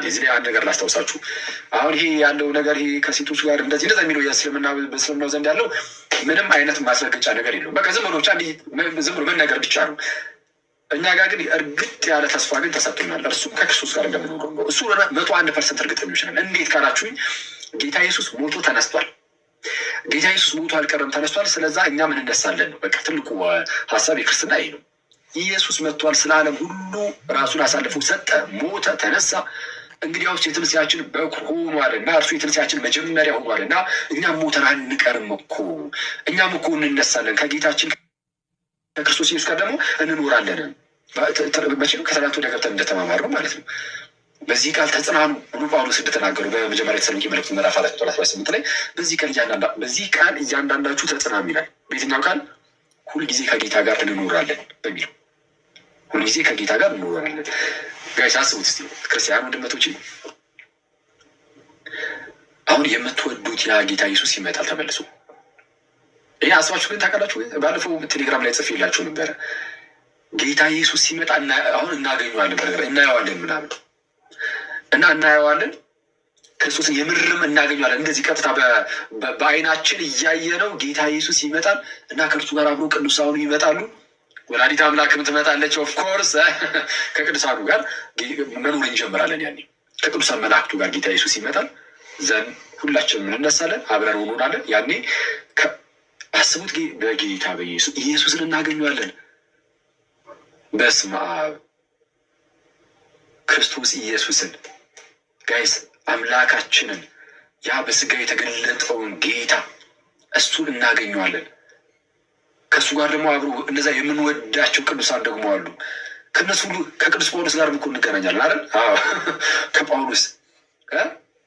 እዚህ ላይ አንድ ነገር ላስታውሳችሁ። አሁን ይሄ ያለው ነገር ይሄ ከሴቶች ጋር እንደዚህ የሚለው በእስልምናው ዘንድ ያለው ምንም አይነት ማስረገጫ ነገር የለውም። በቃ ዝም ብሎ ብቻ ዝም ብሎ መናገር ብቻ ነው። እኛ ጋር ግን እርግጥ ያለ ተስፋ ግን ተሰጥቶናል። እርሱም ከክርስቶስ ጋር እንደምንኖር ነው። እሱ 101% እርግጠኞች ነን። እንዴት ካላችሁኝ ጌታ ኢየሱስ ሞቶ ተነስቷል። ጌታ ኢየሱስ ሞቶ አልቀረም ተነስቷል። ስለዛ እኛም እንነሳለን ነው። በቃ ትልቁ ሀሳብ የክርስትና ይሄ ነው። ኢየሱስ መጥቷል። ስለ ዓለም ሁሉ ራሱን አሳልፎ ሰጠ፣ ሞተ፣ ተነሳ። እንግዲያውስ የትንሣኤያችን በኩር ሆኗል እና እርሱ የትንሣኤያችን መጀመሪያ ሆኗል እና እኛም ሞተን አንቀርም እኮ እኛም እኮ እንነሳለን ከጌታችን ከክርስቶስ ኢየሱስ ጋር ደግሞ እንኖራለን። መቼም ከትናንት ወዲያ ገብተን እንደተማማር ነው ማለት ነው። በዚህ ቃል ተጽናኑ ብሎ ጳውሎስ እንደተናገሩ በመጀመሪያ ተሰሎንቄ መልእክት ምዕራፍ 4:18 ላይ በዚህ ቃል እያንዳንዳችሁ ተጽናኑ ይላል። በየትኛው ቃል? ሁልጊዜ ከጌታ ጋር እንኖራለን በሚለው ሁልጊዜ ከጌታ ጋር እንኖራለን። ጋይስ አስቡት እስኪ ክርስቲያን ወንድመቶች፣ አሁን የምትወዱት ያ ጌታ ኢየሱስ ይመጣል ተመልሶ። ይህ አስባችሁ ግን ታውቃላችሁ? ባለፈው ቴሌግራም ላይ ጽፌላችሁ ነበረ። ጌታ ኢየሱስ ሲመጣ አሁን እናገኘዋለን፣ በነገር እናየዋለን ምናምን እና እናየዋለን። ክርስቶስን የምርም እናገኘዋለን። እንደዚህ ቀጥታ በአይናችን እያየ ነው። ጌታ ኢየሱስ ይመጣል እና ከእርሱ ጋር አብሮ ቅዱሳኑ ይመጣሉ። ወላዲተ አምላክም ትመጣለች። ኦፍኮርስ ከቅዱሳኑ ጋር መኖር እንጀምራለን። ያኔ ከቅዱሳን መላእክቱ ጋር ጌታ ኢየሱስ ይመጣል ዘንድ ሁላችንም እንነሳለን፣ አብረን እንሆናለን። ያኔ አስቡት፣ በጌታ በኢየሱስ ኢየሱስን እናገኘዋለን። በስመ አብ ክርስቶስ ኢየሱስን ጋይስ አምላካችንን ያ በስጋ የተገለጠውን ጌታ እሱን እናገኘዋለን። ከእሱ ጋር ደግሞ አብሮ እነዛ የምንወዳቸው ቅዱሳን ደግሞ አሉ። ከእነሱ ሁሉ ከቅዱስ ጳውሎስ ጋር እኮ እንገናኛለን አይደል? ከጳውሎስ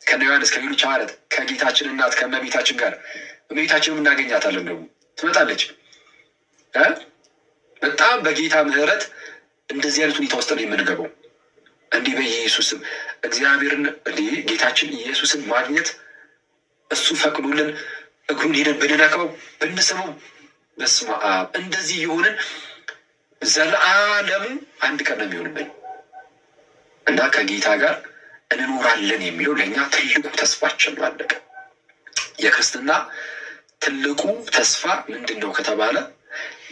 ከነ ዮሐንስ ከሌሎች ሐዋርያት ከጌታችን እናት ከእመቤታችን ጋር እመቤታችንም እናገኛታለን። ደግሞ ትመጣለች። በጣም በጌታ ምሕረት እንደዚህ አይነት ሁኔታ ውስጥ ነው የምንገባው። እንዲህ በኢየሱስም እግዚአብሔርን እንዲህ ጌታችን ኢየሱስን ማግኘት እሱ ፈቅዶልን እግሩን ሄደን ብንነካው ብንስመው በስመ አብ እንደዚህ የሆንን ዘለዓለሙ አንድ ቀን ነው የሚሆንብን እና ከጌታ ጋር እንኖራለን የሚለው ለእኛ ትልቁ ተስፋችን ነው። አለቀ። የክርስትና ትልቁ ተስፋ ምንድን ነው ከተባለ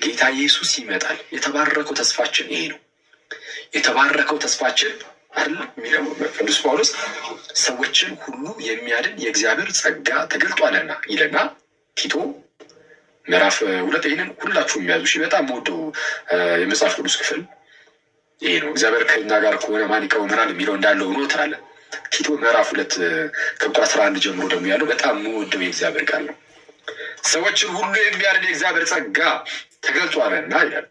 ጌታ ኢየሱስ ይመጣል። የተባረከው ተስፋችን ይሄ ነው። የተባረከው ተስፋችን አይደል የሚለው ቅዱስ ጳውሎስ ሰዎችን ሁሉ የሚያድን የእግዚአብሔር ጸጋ ተገልጧልና ይለና ቲቶ ምዕራፍ 2 ይህንን ሁላችሁም የሚያዙ በጣም የምወደው የመጽሐፍ ቅዱስ ክፍል ይሄ ነው። እግዚአብሔር ከኛ ጋር ከሆነ ማን ይቃወመናል የሚለው እንዳለ ሆኖ ትላለ። ቲቶ ምዕራፍ 2 ከቁጥር 11 ጀምሮ ደግሞ ያለው በጣም የምወደው የእግዚአብሔር ቃል ነው። ሰዎችን ሁሉ የሚያድን የእግዚአብሔር ጸጋ ተገልጧልና ይላል።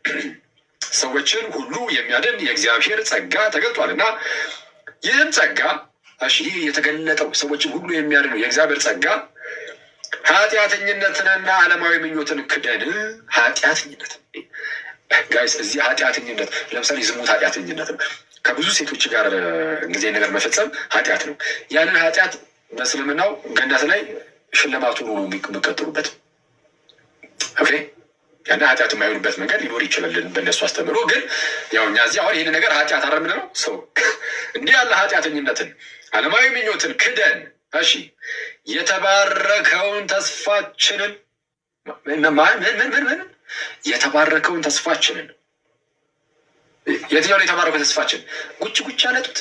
ሰዎችን ሁሉ የሚያድን የእግዚአብሔር ጸጋ ተገልጧልና ይህም ጸጋ ይህ የተገለጠው ሰዎችን ሁሉ የሚያድነው የእግዚአብሔር ጸጋ ኃጢአተኝነትንና ዓለማዊ ምኞትን ክደን ኃጢአተኝነት ጋይስ እዚህ ኃጢአተኝነት ለምሳሌ ዝሙት ኃጢአተኝነት ነው። ከብዙ ሴቶች ጋር እንደዚህ ነገር መፈጸም ኃጢአት ነው። ያንን ኃጢአት በእስልምናው ገነት ላይ ሽልማቱ ነው የሚቀጥሉበት። ኦኬ ያን ኃጢአት የማይሆንበት መንገድ ሊኖር ይችላል በእነሱ አስተምሮ። ግን ያው እኛ እዚህ አሁን ይህን ነገር ኃጢአት አረምን ነው ሰው እንዲህ ያለ ኃጢአተኝነትን ዓለማዊ ምኞትን ክደን የተባረከውን ተስፋችንን ምን የተባረከውን ተስፋችንን የትኛውን የተባረከው ተስፋችን ጉጭ ጉጭ ያለጡት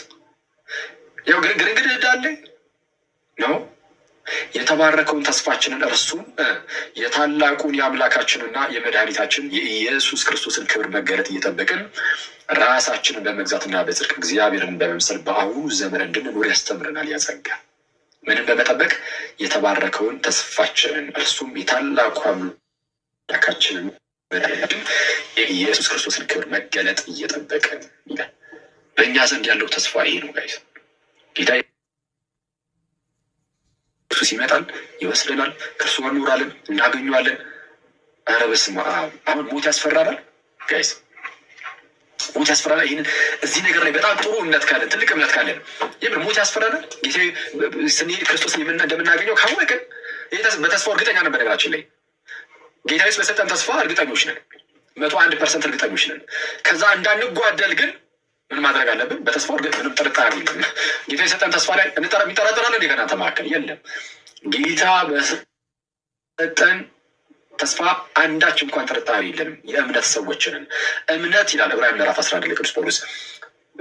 ያው ግርግድ እንዳለ ነው። የተባረከውን ተስፋችንን እርሱም የታላቁን የአምላካችንና የመድኃኒታችን የኢየሱስ ክርስቶስን ክብር መገለጥ እየጠበቅን ራሳችንን በመግዛትና በጽድቅ እግዚአብሔርን በመምሰል በአሁኑ ዘመን እንድንኖር ያስተምረናል። ያጸጋ ምንም በመጠበቅ የተባረከውን ተስፋችንን እርሱም የታላቁ አምላካችንን መድኃኒታችን የኢየሱስ ክርስቶስን ክብር መገለጥ እየጠበቅን ይላል። በእኛ ዘንድ ያለው ተስፋ ይሄ ነው ጋይስ። ጌታ ኢየሱስ ይመጣል፣ ይወስደናል፣ ከእርሱ ጋር እንኖራለን፣ እናገኘዋለን። ኧረ በስመ አብ! አሁን ሞት ያስፈራናል ጋይስ፣ ሞት ያስፈራናል። ይህንን እዚህ ነገር ላይ በጣም ጥሩ እምነት ካለን ትልቅ እምነት ካለን የምር ሞት ያስፈራናል። ጌታ ስንሄድ ክርስቶስን እንደምናገኘው ካወቅን በተስፋው እርግጠኛ ነን። በነገራችን ላይ ጌታ ኢየሱስ በሰጠን ተስፋ እርግጠኞች ነን፣ 101% እርግጠኞች ነን። ከዛ እንዳንጓደል ግን ምን ማድረግ አለብን? በተስፋው ምንም ጥርጣሬ የለም። ጌታ የሰጠን ተስፋ ላይ የሚጠራጠራል እንደ ከእናንተ መካከል የለም። ጌታ በሰጠን ተስፋ አንዳች እንኳን ጥርጣሬ የለንም። የእምነት ሰዎችንን እምነት ይላል ዕብራውያን ምዕራፍ 11 ላይ ቅዱስ ጳውሎስ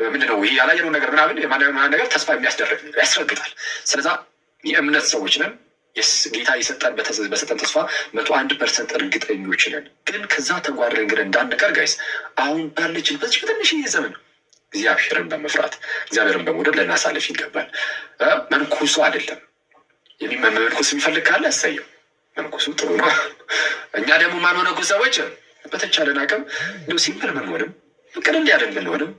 ምንድነው ይሄ ያላየነው ነገር ምናምን የማናየው ነገር ተስፋ የሚያስደርግ ነገር ያስረግጣል። ስለዛ የእምነት ሰዎች ነን። ጌታ የሰጠን በሰጠን ተስፋ 101% እርግጠኞች ነን። ግን ከዛ ተጓድለን ግን እንዳንቀር ጋይስ አሁን ባለችን በዚህ በትንሽ ዘመን እግዚአብሔርን በመፍራት እግዚአብሔርን በመውደድ ልናሳልፍ ይገባል። መንኩሱ አይደለም መንኩስ የሚፈልግ ካለ እሰየው፣ መንኩሱ ጥሩ ነው። እኛ ደግሞ ማንሆነኩ ሰዎች በተቻለን አቅም እንደው ሲምፕል ብንሆንም ቅድም እንዲያደን ብንሆንም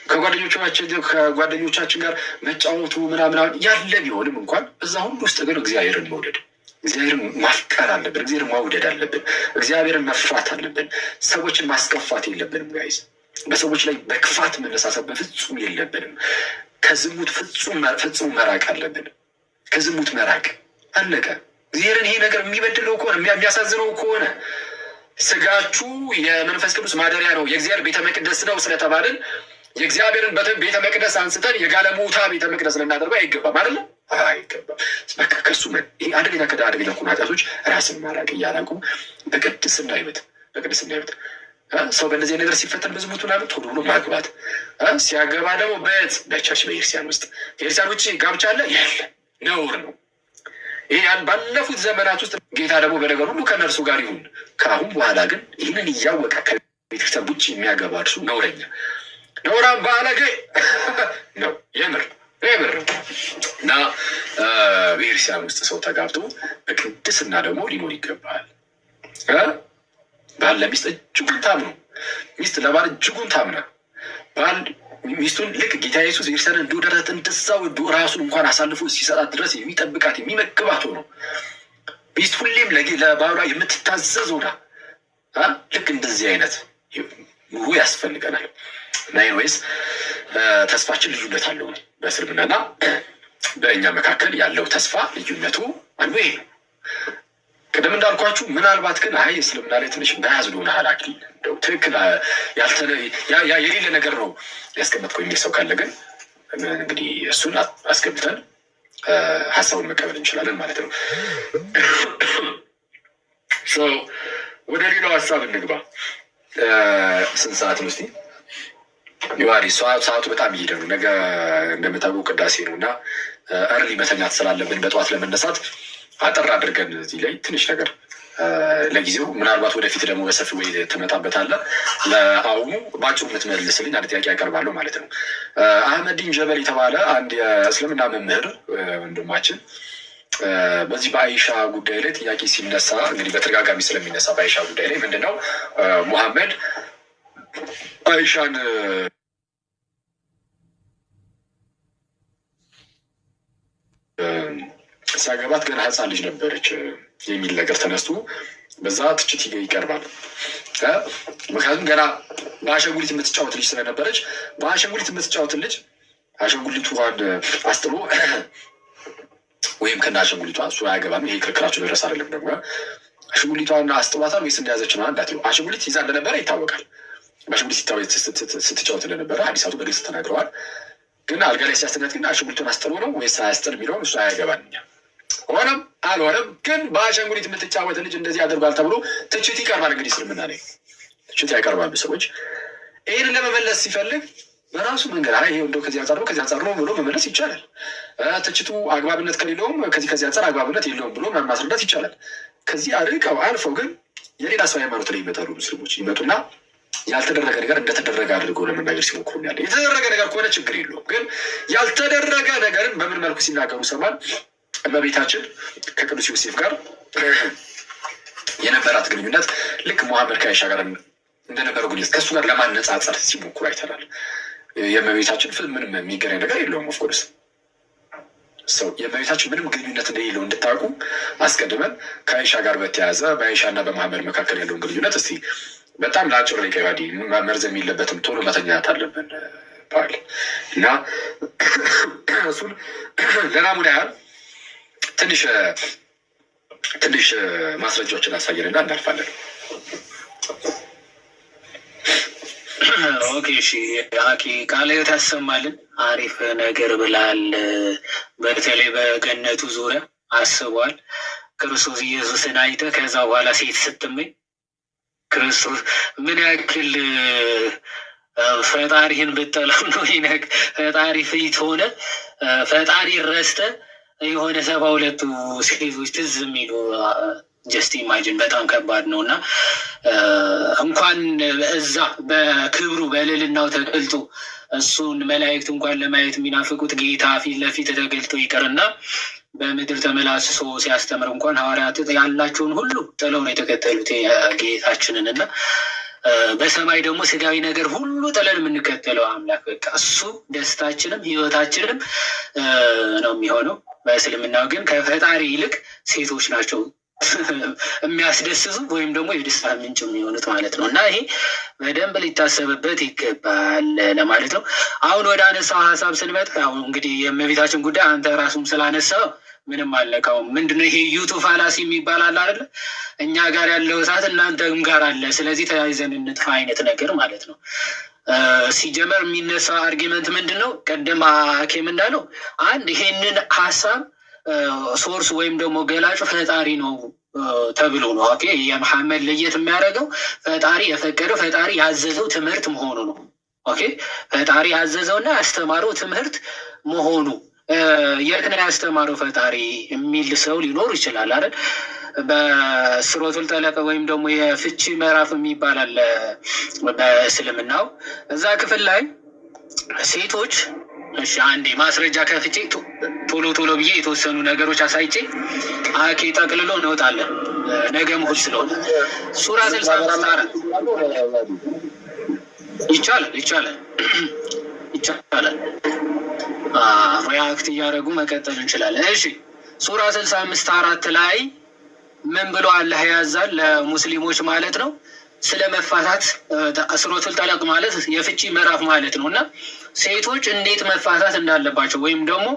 ከጓደኞቻችን ጋር መጫወቱ ምናምን ያለ ቢሆንም እንኳን እዛ ሁሉ ውስጥ ግን እግዚአብሔርን መውደድ እግዚአብሔርን ማፍቀር አለብን። እግዚአብሔርን ማውደድ አለብን። እግዚአብሔርን መፍራት አለብን። ሰዎችን ማስከፋት የለብንም ጋይዝ። በሰዎች ላይ በክፋት መነሳሳት በፍጹም የለብንም። ከዝሙት ፍጹም መራቅ አለብን። ከዝሙት መራቅ አለቀ። እግዚአብሔርን ይሄ ነገር የሚበድለው ከሆነ የሚያሳዝነው ከሆነ ስጋችሁ የመንፈስ ቅዱስ ማደሪያ ነው የእግዚአብሔር ቤተ መቅደስ ነው ስለተባልን የእግዚአብሔርን ቤተ መቅደስ አንስተን የጋለሞታ ቤተ መቅደስ ልናደርገው አይገባም። አይደለም አይገባም። በቃ ከሱ ይሄ አደገኛ አደገኛ ከሆኑ ኃጢአቶች ራስን ማራቅ እያላቁ በቅድስና ሕይወት ሰው በእነዚህ ነገር ሲፈተን በዝሙት ምናምን ቶሎ ብሎ ማግባት፣ ሲያገባ ደግሞ በቸርች በኤርሲያን ውስጥ ከኤርሲያን ውጭ ጋብቻ አለ ያለ ነውር ነው። ይሄ ባለፉት ዘመናት ውስጥ ጌታ ደግሞ በነገር ሁሉ ከነርሱ ጋር ይሁን። ከአሁን በኋላ ግን ይህንን እያወቀ ከቤተክርስቲያን ውጭ የሚያገባ እርሱ ነውረኛ ነውራም ባለጌ ነው። የምር እና በኤርሲያን ውስጥ ሰው ተጋብቶ በቅድስና ደግሞ ሊኖር ይገባል። ባል ለሚስት እጅጉን ታምኖ፣ ሚስት ለባል እጅጉን ታምና፣ ባል ሚስቱን ልክ ጌታ ኢየሱስ ኤርሳን እንደወደዳት እንደዛው ራሱን እንኳን አሳልፎ ሲሰጣት ድረስ የሚጠብቃት የሚመግባት ነው። ሚስት ሁሌም ለባሏ የምትታዘዝ ሆና ልክ እንደዚህ አይነት ኑሮ ያስፈልገናል። እና ወይስ ተስፋችን ልዩነት አለው በእስልምናና በእኛ መካከል ያለው ተስፋ ልዩነቱ አንዱ ይሄ ነው። ቅድም እንዳልኳችሁ ምናልባት ግን አይ እስልምና ላይ ትንሽ እንዳያዝሉ ሆነ ሀላኪ እንደው ትክክል የሌለ ነገር ነው ያስቀመጥከው የሚል ሰው ካለ ግን እንግዲህ እሱን አስገብተን ሀሳቡን መቀበል እንችላለን ማለት ነው። ወደ ሌላው ሀሳብ እንግባ። ስንት ሰዓት ነው እስኪ? ይዋሪ ሰዓቱ በጣም እየሄደ ነው። ነገ እንደምታውቁ ቅዳሴ ነው እና እርሊ መተኛት ስላለብን በጠዋት ለመነሳት አጠር አድርገን እዚህ ላይ ትንሽ ነገር ለጊዜው ምናልባት ወደፊት ደግሞ በሰፊ ወይ ትመጣበታለህ። ለአሁኑ በአጭሩ የምትመልስልኝ አንድ ጥያቄ ያቀርባለሁ ማለት ነው። አህመዲን ጀበል የተባለ አንድ የእስልምና መምህር ወንድማችን በዚህ በአይሻ ጉዳይ ላይ ጥያቄ ሲነሳ እንግዲህ በተደጋጋሚ ስለሚነሳ በአይሻ ጉዳይ ላይ ምንድነው ሙሐመድ አይሻን ሲያገባት ገና ሕፃን ልጅ ነበረች የሚል ነገር ተነስቶ በዛ ትችት ይቀርባል። ምክንያቱም ገና በአሻንጉሊት የምትጫወት ልጅ ስለነበረች በአሻንጉሊት የምትጫወት ልጅ አሻንጉሊቷን አስጥሎ ወይም ከና አሻንጉሊቷ እሱ አያገባም። ይሄ ክርክራቸው ድረስ አይደለም። ደግሞ አሻንጉሊቷን አስጥሏታል ወይስ እንደያዘች ነው እንዳትሉ። አሻንጉሊት ይዛ እንደነበረ ይታወቃል። በአሻንጉሊት ስትጫወት እንደነበረ ሐዲሳቱ በግልጽ ተናግረዋል። ግን አልጋ ላይ ሲያስተኛት ግን አሻንጉሊቱን አስጥሎ ነው ወይስ አያስጥል የሚለውን እሱ አያገባን። ሆነም አልሆነም ግን በአሻንጉሊት የምትጫወት ልጅ እንደዚህ አድርጓል ተብሎ ትችት ይቀርባል። እንግዲህ እስልምና ላይ ትችት ያቀርባሉ ሰዎች። ይህንን ለመመለስ ሲፈልግ በራሱ መንገድ ይሄ እንደው ከዚህ አንጻር ነው ከዚህ አንጻር ነው ብሎ መመለስ ይቻላል። ትችቱ አግባብነት ከሌለውም ከዚህ አንጻር አግባብነት የለውም ብሎ ማስረዳት ይቻላል። ከዚህ አርቀው አልፈው ግን የሌላ ሰው ሃይማኖት ላይ ይመጣሉ። ሙስሊሞች ይመጡና ያልተደረገ ነገር እንደተደረገ አድርገው ለመናገር ሲሞክሩ ያለ የተደረገ ነገር ከሆነ ችግር የለውም። ግን ያልተደረገ ነገርን በምን መልኩ ሲናገሩ ሰማል። እመቤታችን ከቅዱስ ዮሴፍ ጋር የነበራት ግንኙነት ልክ ሙሐመድ ከአይሻ ጋር እንደነበረው ግንኙነት ከእሱ ጋር ለማነጻጸር ሲሞክሩ አይተናል። የእመቤታችን ፍል ምንም የሚገናኝ ነገር የለውም። ኦፍኮርስ ሰው የእመቤታችን ምንም ግንኙነት እንደሌለው እንድታውቁ አስቀድመን ከአይሻ ጋር በተያያዘ በአይሻ እና በመሐመድ መካከል ያለውን ግንኙነት እስቲ በጣም ለአጭር ላይ ገባዲ መርዘም የለበትም ቶሎ መተኛት አለብን ባል እና እሱን ለናሙና ያህል ትንሽ ማስረጃዎችን አሳየንና እናልፋለን። ኦኬ እሺ፣ ቃለ ሕይወት ያሰማልን። አሪፍ ነገር ብላል። በተለይ በገነቱ ዙሪያ አስቧል። ክርስቶስ ኢየሱስን አይተ ከዛ በኋላ ሴት ስትመኝ ክርስቶስ ምን ያክል ፈጣሪህን ብጠላው ነው ይነቅ ፈጣሪ ፊት ሆነ ፈጣሪ ረስተ የሆነ 72 ሴቶች ትዝ የሚሉ ጀስት ኢማጂን በጣም ከባድ ነው። እና እንኳን እዛ በክብሩ በልልናው ተገልጦ እሱን መላእክት እንኳን ለማየት የሚናፍቁት ጌታ ፊት ለፊት ተገልጦ ይቅርና በምድር ተመላልሶ ሲያስተምር እንኳን ሐዋርያት ያላቸውን ሁሉ ጥለው ነው የተከተሉት ጌታችንን። እና በሰማይ ደግሞ ስጋዊ ነገር ሁሉ ጥለን የምንከተለው አምላክ በቃ እሱ ደስታችንም ሕይወታችንም ነው የሚሆነው። በእስልምናው ግን ከፈጣሪ ይልቅ ሴቶች ናቸው የሚያስደስቱ ወይም ደግሞ የደስታ ምንጭ የሚሆኑት ማለት ነው። እና ይሄ በደንብ ሊታሰብበት ይገባል ለማለት ነው። አሁን ወደ አነሳው ሀሳብ ስንመጣ አሁን እንግዲህ የእመቤታችን ጉዳይ አንተ ራሱም ስላነሳው ምንም አለቃውም ምንድነው ይሄ ዩቱ ፋላሲ የሚባል አለ አይደለ? እኛ ጋር ያለው እሳት እናንተም ጋር አለ፣ ስለዚህ ተያይዘን እንጥፋ አይነት ነገር ማለት ነው። ሲጀመር የሚነሳ አርጊመንት ምንድን ነው? ቀደም ሐኪም እንዳለው አንድ ይሄንን ሀሳብ ሶርስ ወይም ደግሞ ገላጩ ፈጣሪ ነው ተብሎ ነው። ኦኬ የመሐመድ ለየት የሚያደርገው ፈጣሪ የፈቀደው ፈጣሪ ያዘዘው ትምህርት መሆኑ ነው። ኦኬ ፈጣሪ ያዘዘውና ያስተማረው ትምህርት መሆኑ የት ነው ያስተማረው ፈጣሪ የሚል ሰው ሊኖር ይችላል አይደል? በስሮቱል ጠለቀ ወይም ደግሞ የፍቺ ምዕራፍ የሚባል አለ በእስልምናው። እዛ ክፍል ላይ ሴቶች እሺ አንዴ ማስረጃ ከፍቼ ቶሎ ብዬ የተወሰኑ ነገሮች አሳይቼ አኬ ጠቅልሎ እንወጣለን። ነገ እሑድ ስለሆነ ሱራ 65 ይቻላል ይቻላል። ሪያክት እያደረጉ መቀጠል እንችላለን። እሺ ሱራ 65:4 ላይ ምን ብሎ አላህ ያዛል ለሙስሊሞች ማለት ነው ስለ መፋታት። ሱረቱል ጠላቅ ማለት የፍቺ ምዕራፍ ማለት ነው እና ሴቶች እንዴት መፋታት እንዳለባቸው ወይም ደግሞ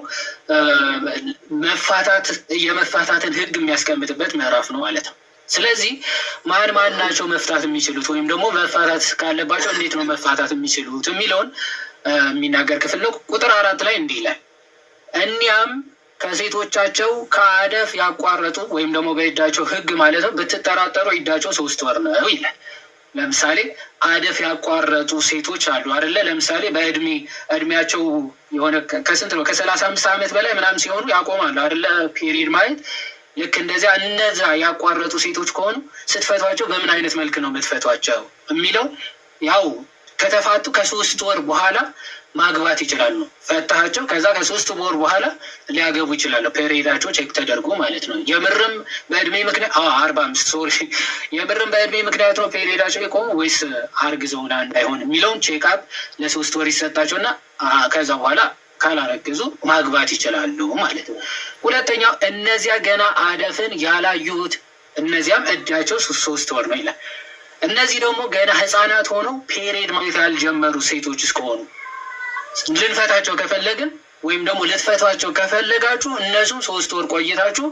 የመፋታትን ህግ የሚያስቀምጥበት ምዕራፍ ነው ማለት ነው። ስለዚህ ማን ናቸው መፍታት የሚችሉት ወይም ደግሞ መፋታት ካለባቸው እንዴት ነው መፋታት የሚችሉት የሚለውን የሚናገር ክፍል ነው። ቁጥር 4 ላይ እንዲህ ይላል፣ እኒያም ከሴቶቻቸው ከአደፍ ያቋረጡ ወይም ደግሞ በኢዳቸው ህግ ማለት ነው ብትጠራጠሩ ኢዳቸው 3 ወር ነው ይላል። ለምሳሌ አደፍ ያቋረጡ ሴቶች አሉ አይደለ? ለምሳሌ እድሜያቸው የሆነ ከስንት ነው ከ35 ዓመት በላይ ምናምን ሲሆኑ ያቆማሉ አይደለ? ፔሪድ ማየት ልክ እንደዚያ እነዛ ያቋረጡ ሴቶች ከሆኑ ስትፈቷቸው በምን አይነት መልክ ነው የምትፈቷቸው የሚለው ያው ከተፋቱ ከ3 ወር በኋላ ማግባት ይችላሉ። ፈታቸው ከዛ ከ3 ወር በኋላ ሊያገቡ ይችላሉ። ፔሪዳቸው ቼክ ተደርጎ ማለት ነው። የምርም በእድሜ ምክንያት 45 ሶሪ የምርም በእድሜ ምክንያት ነው ፔሪዳቸው የቆሙ ወይስ አርግዘውና እንዳይሆን የሚለውን ቼክ አፕ ለ3 ወር ይሰጣቸው እና ከዛ በኋላ ካላረግዙ ማግባት ይችላሉ ማለት ነው። ሁለተኛው እነዚያ ገና አደፍን ያላዩት እነዚያም እዳቸው 3 ወር ነው ይላል። እነዚህ ደግሞ ገና ህፃናት ሆነው ፔሪድ ማየት ያልጀመሩ ሴቶች እስከሆኑ ልንፈታቸው ከፈለግን ወይም ደግሞ ልትፈቷቸው ከፈለጋችሁ እነሱም 3 ወር ቆይታችሁ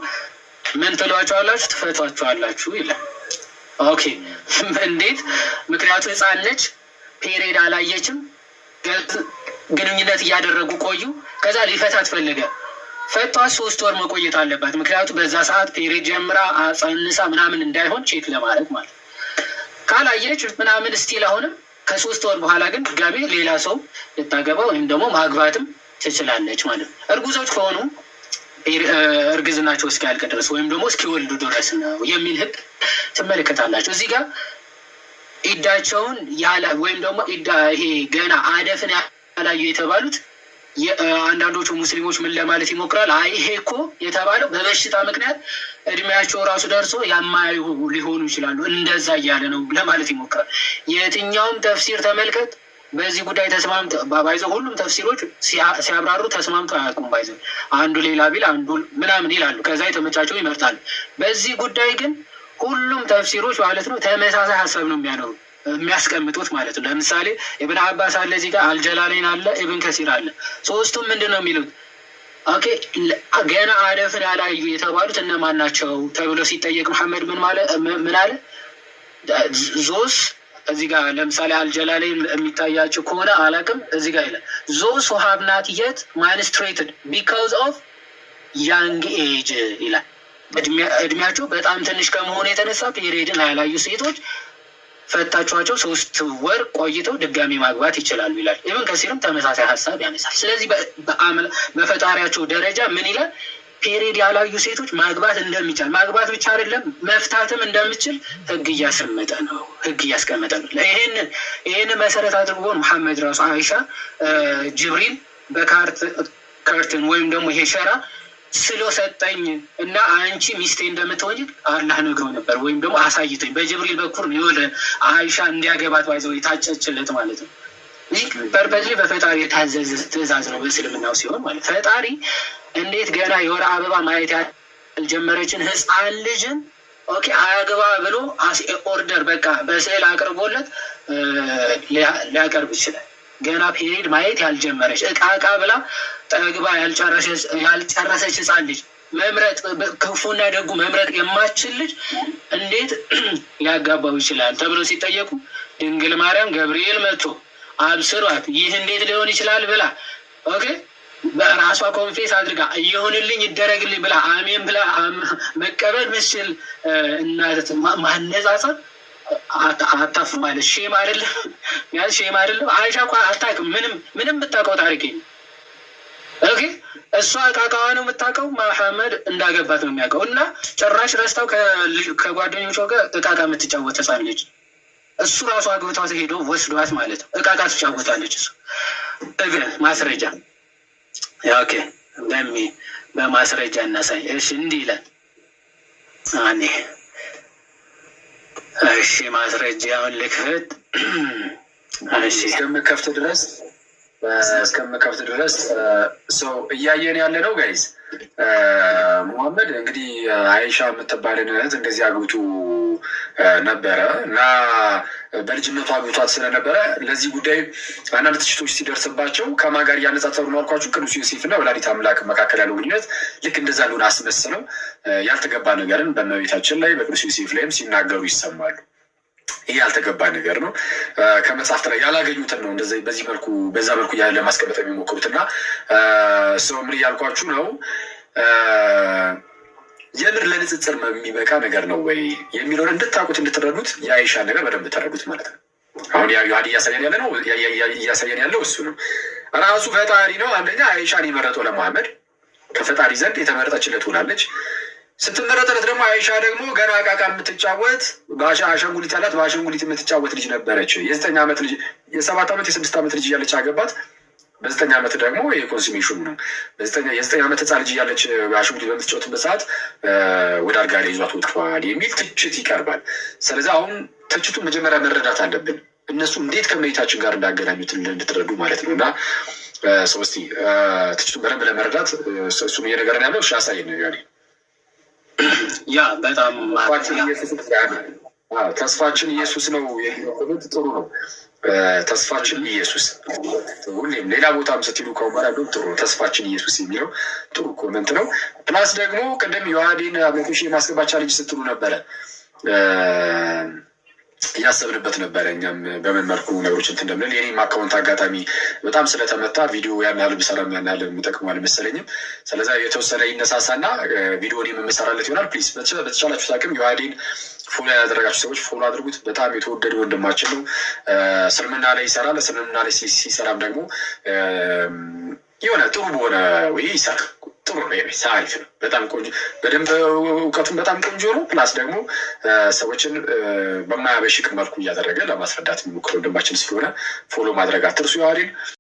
ምን ትሏቸዋላችሁ? ትፈቷቸዋላችሁ ይላል። ኦኬ እንዴት? ምክንያቱ ህፃን ነች፣ ፔሪድ አላየችም፣ ግንኙነት እያደረጉ ቆዩ። ከዛ ሊፈታት ፈለገ፣ ፈቷት 3 ወር መቆየት አለባት። ምክንያቱ በዛ ሰዓት ፔሪድ ጀምራ አጸንሳ ምናምን እንዳይሆን ቼክ ለማድረግ ማለት። ካላየች ምናምን ስቲል አሁንም ከ3 ወር በኋላ ግን ድጋሜ ሌላ ሰው ልታገባ ወይም ደግሞ ማግባትም ትችላለች ማለት ነው። እርጉዞች ከሆኑ እርግዝናቸው እስኪያልቅ ድረስ ወይም ደግሞ እስኪወልዱ ድረስ ነው የሚል ህግ ትመለከታላችሁ። እዚህ ጋር ኢዳቸውን ወይም ደግሞ ኢዳ ይሄ ገና አደፍን ያላዩ የተባሉት አንዳንዶቹ ሙስሊሞች ምን ለማለት ይሞክራል? አይ ይሄ እኮ የተባለው በበሽታ ምክንያት እድሜያቸው ራሱ ደርሶ ያማዩ ሊሆኑ ይችላሉ፣ እንደዛ እያለ ነው ለማለት ይሞክራል። የትኛውም ተፍሲር ተመልከት፣ በዚህ ጉዳይ ተስማምተው ባይዘው ሁሉም ተፍሲሮች ሲያብራሩ ተስማምተው አያውቁም። ባይዘው አንዱ ሌላ ቢል አንዱ ምናምን ይላሉ፣ ከዛ የተመቻቸው ይመርጣሉ። በዚህ ጉዳይ ግን ሁሉም ተፍሲሮች ማለት ነው ተመሳሳይ ሀሳብ ነው የሚያስቀምጡት ማለት ነው። ለምሳሌ ኢብን አባስ አለ፣ እዚህ ጋር አልጀላሌን አለ፣ ኢብን ከሲር አለ። ሶስቱም ምንድን ነው የሚሉት? ኦኬ ገና አደፍን ያላዩ የተባሉት እነማን ናቸው ተብሎ ሲጠየቅ መሐመድ ምን አለ? ዞስ እዚህ ጋር ለምሳሌ አልጀላሌን የሚታያቸው ከሆነ አላውቅም፣ እዚህ ጋር ይላል ዞስ who have not yet menstruated because of young age ይላል። እድሜያቸው በጣም ትንሽ ከመሆኑ የተነሳ ፔሪድን ያላዩ ሴቶች ፈታችኋቸው 3 ወር ቆይተው ድጋሚ ማግባት ይችላሉ ይላል። ኢብን ከሲርም ተመሳሳይ ሀሳብ ያነሳል። ስለዚህ በፈጣሪያቸው ደረጃ ምን ይላል? ፔሪድ ያላዩ ሴቶች ማግባት እንደሚቻል፣ ማግባት ብቻ አይደለም መፍታትም እንደምችል ህግ እያስቀመጠ ነው። ይሄንን መሰረት አድርጎ መሐመድ ራሱ አይሻ ጅብሪል በካርትን ወይም ደግሞ ይሄ ሸራ ስሎ ሰጠኝ እና አንቺ ሚስቴ እንደምትሆኝ አላህ ነግሮ ነበር፣ ወይም ደግሞ አሳይቶኝ በጅብሪል በኩል የሆነ አይሻ እንዲያገባት ባይዘው የታጨችለት ማለት ነው። ይህ ፐርፐዝሊ በፈጣሪ የታዘዘ ትእዛዝ ነው በእስልምናው ሲሆን ማለት ፈጣሪ እንዴት ገና የወር አበባ ማየት ያልጀመረችን ህፃን ልጅን ኦኬ አያገባ ብሎ ኦርደር በቃ በስዕል አቅርቦለት ሊያቀርብ ይችላል። ገና ፔሪድ ማየት ያልጀመረች እቃ ብላ ጠግባ ያልጨረሰች ህፃን ልጅ መምረጥ ክፉና ደጉ መምረጥ የማትችል ልጅ እንዴት ሊያጋባው ይችላል ተብሎ ሲጠየቁ ድንግል ማርያም ገብርኤል መጥቶ አብስሯት ይህ እንዴት ሊሆን ይችላል ብላ ኦኬ በራሷ ኮንፌስ አድርጋ ይሁንልኝ ይደረግልኝ ብላ አሜን ብላ መቀበል ምስል እናት ማነጻጸር አታፍሩ ማለት ሼም አይደለም? ያዝ ሼም አይደለም? አይሻ እኮ አታውቅም፣ ምንም ብታውቀው ታሪክ ኦኬ እሷ እቃቃዋ ነው የምታውቀው፣ መሐመድ እንዳገባት ነው የሚያውቀው። እና ጭራሽ ረስታው ከጓደኞቿ ጋር እቃቃ የምትጫወት ህፃን ልጅ እሱ ራሱ አግብቷት ሄዶ ወስዷት ማለት ነው። እቃቃ ትጫወታለች እሱ ማስረጃ ኦኬ በማስረጃ እናሳይ። እሺ እንዲህ ይላል አኔ እሺ ማስረጃውን ልክፈት። እሺ እስከምከፍት ድረስ እስከምከፍት ድረስ ሰው እያየን ያለ ነው ጋይዝ። ሙሐመድ እንግዲህ አይሻ የምትባልን እህት እንደዚህ አግብቱ ነበረ እና በልጅነቱ አግብቷት ስለነበረ ለዚህ ጉዳይ አንዳንድ ትችቶች ሲደርስባቸው ከማን ጋር እያነጻጸሩ ነው አልኳችሁ? ቅዱስ ዮሴፍ እና ወላዲተ አምላክ መካከል ያለው ግንኙነት ልክ እንደዛ ሊሆን አስመስለው ያልተገባ ነገርን በእመቤታችን ላይ በቅዱስ ዮሴፍ ላይም ሲናገሩ ይሰማሉ። ይህ ያልተገባ ነገር ነው። ከመጽሐፍት ላይ ያላገኙትን ነው እንደዚህ በዛ መልኩ ለማስቀመጥ የሚሞክሩት እና ሰው ምን እያልኳችሁ ነው? የምር ለንጽጽር የሚበቃ ነገር ነው ወይ የሚለውን እንድታውቁት እንድትረዱት የአይሻን ነገር በደንብ ተረዱት ማለት ነው። አሁን ዮሐድ እያሳየን ያለው እሱ ነው። ራሱ ፈጣሪ ነው። አንደኛ አይሻን የመረጠው ለመሐመድ ከፈጣሪ ዘንድ የተመረጠችለት ሆናለች። ስትመረጠለት ደግሞ አይሻ ደግሞ ገና አቃቃ የምትጫወት አሻንጉሊት ያላት በአሻንጉሊት የምትጫወት ልጅ ነበረች። የ9 ዓመት ልጅ የ7 ዓመት የ6 ዓመት ልጅ እያለች አገባት። በ9 ዓመት ደግሞ የኮንሱሜሽኑ ነው። የ9 ዓመት ህፃን ልጅ እያለች አሻንጉሊት በምትጫወትበት ሰዓት ወደ አልጋ ላይ ይዟት ወጥቷል የሚል ትችት ይቀርባል። ስለዚህ አሁን ትችቱን መጀመሪያ መረዳት አለብን። እነሱ እንዴት ከእመቤታችን ጋር እንዳገናኙት እንድትረዱ ማለት ነው። እና ሰው እስኪ ትችቱን በደንብ ለመረዳት እሱን እየነገረን ያለው ያሳየን ነው። ያ በጣም ተስፋችን ኢየሱስ ነው የሚለው ኮሜንት ጥሩ ነው። ተስፋችን ኢየሱስ ሁሌም ሌላ ቦታም ስትሄዱ ከሆነ ጥሩ ተስፋችን ኢየሱስ የሚለው ጥሩ ኮሜንት ነው። ፕላስ ደግሞ ቅድም ዮሐዴን አመቶሽ የማስገባቻ ልጅ ስትሉ ነበረ። እያሰብንበት ነበረ እኛም በምን መልኩ ነገሮች እንትን እንደምንል። የኔም አካውንት አጋጣሚ በጣም ስለተመታ ቪዲዮ ያን ያህል ብሰራም ያን ያህል የሚጠቅሙ አልመሰለኝም። ስለዛ የተወሰነ ይነሳሳና ቪዲዮን የምሰራለት ይሆናል። ፕሊዝ በተቻላችሁ አቅም ዮሐዴን ፎሎ ያደረጋችሁ ሰዎች ፎሎ አድርጉት። በጣም የተወደደ ወንድማችን ነው። እስልምና ላይ ይሰራል። እስልምና ላይ ሲሰራም ደግሞ የሆነ ጥሩ በሆነ ወይ ይሰራል። ጥሩ ነው። አሪፍ ነው። በጣም ቆንጆ በደንብ እውቀቱን በጣም ቆንጆ ነው። ፕላስ ደግሞ ሰዎችን በማያበሽቅ መልኩ እያደረገ ለማስረዳት የሚሞክር ወንድማችን ስለሆነ ፎሎ ማድረግ አትርሱ ዮሐዴን።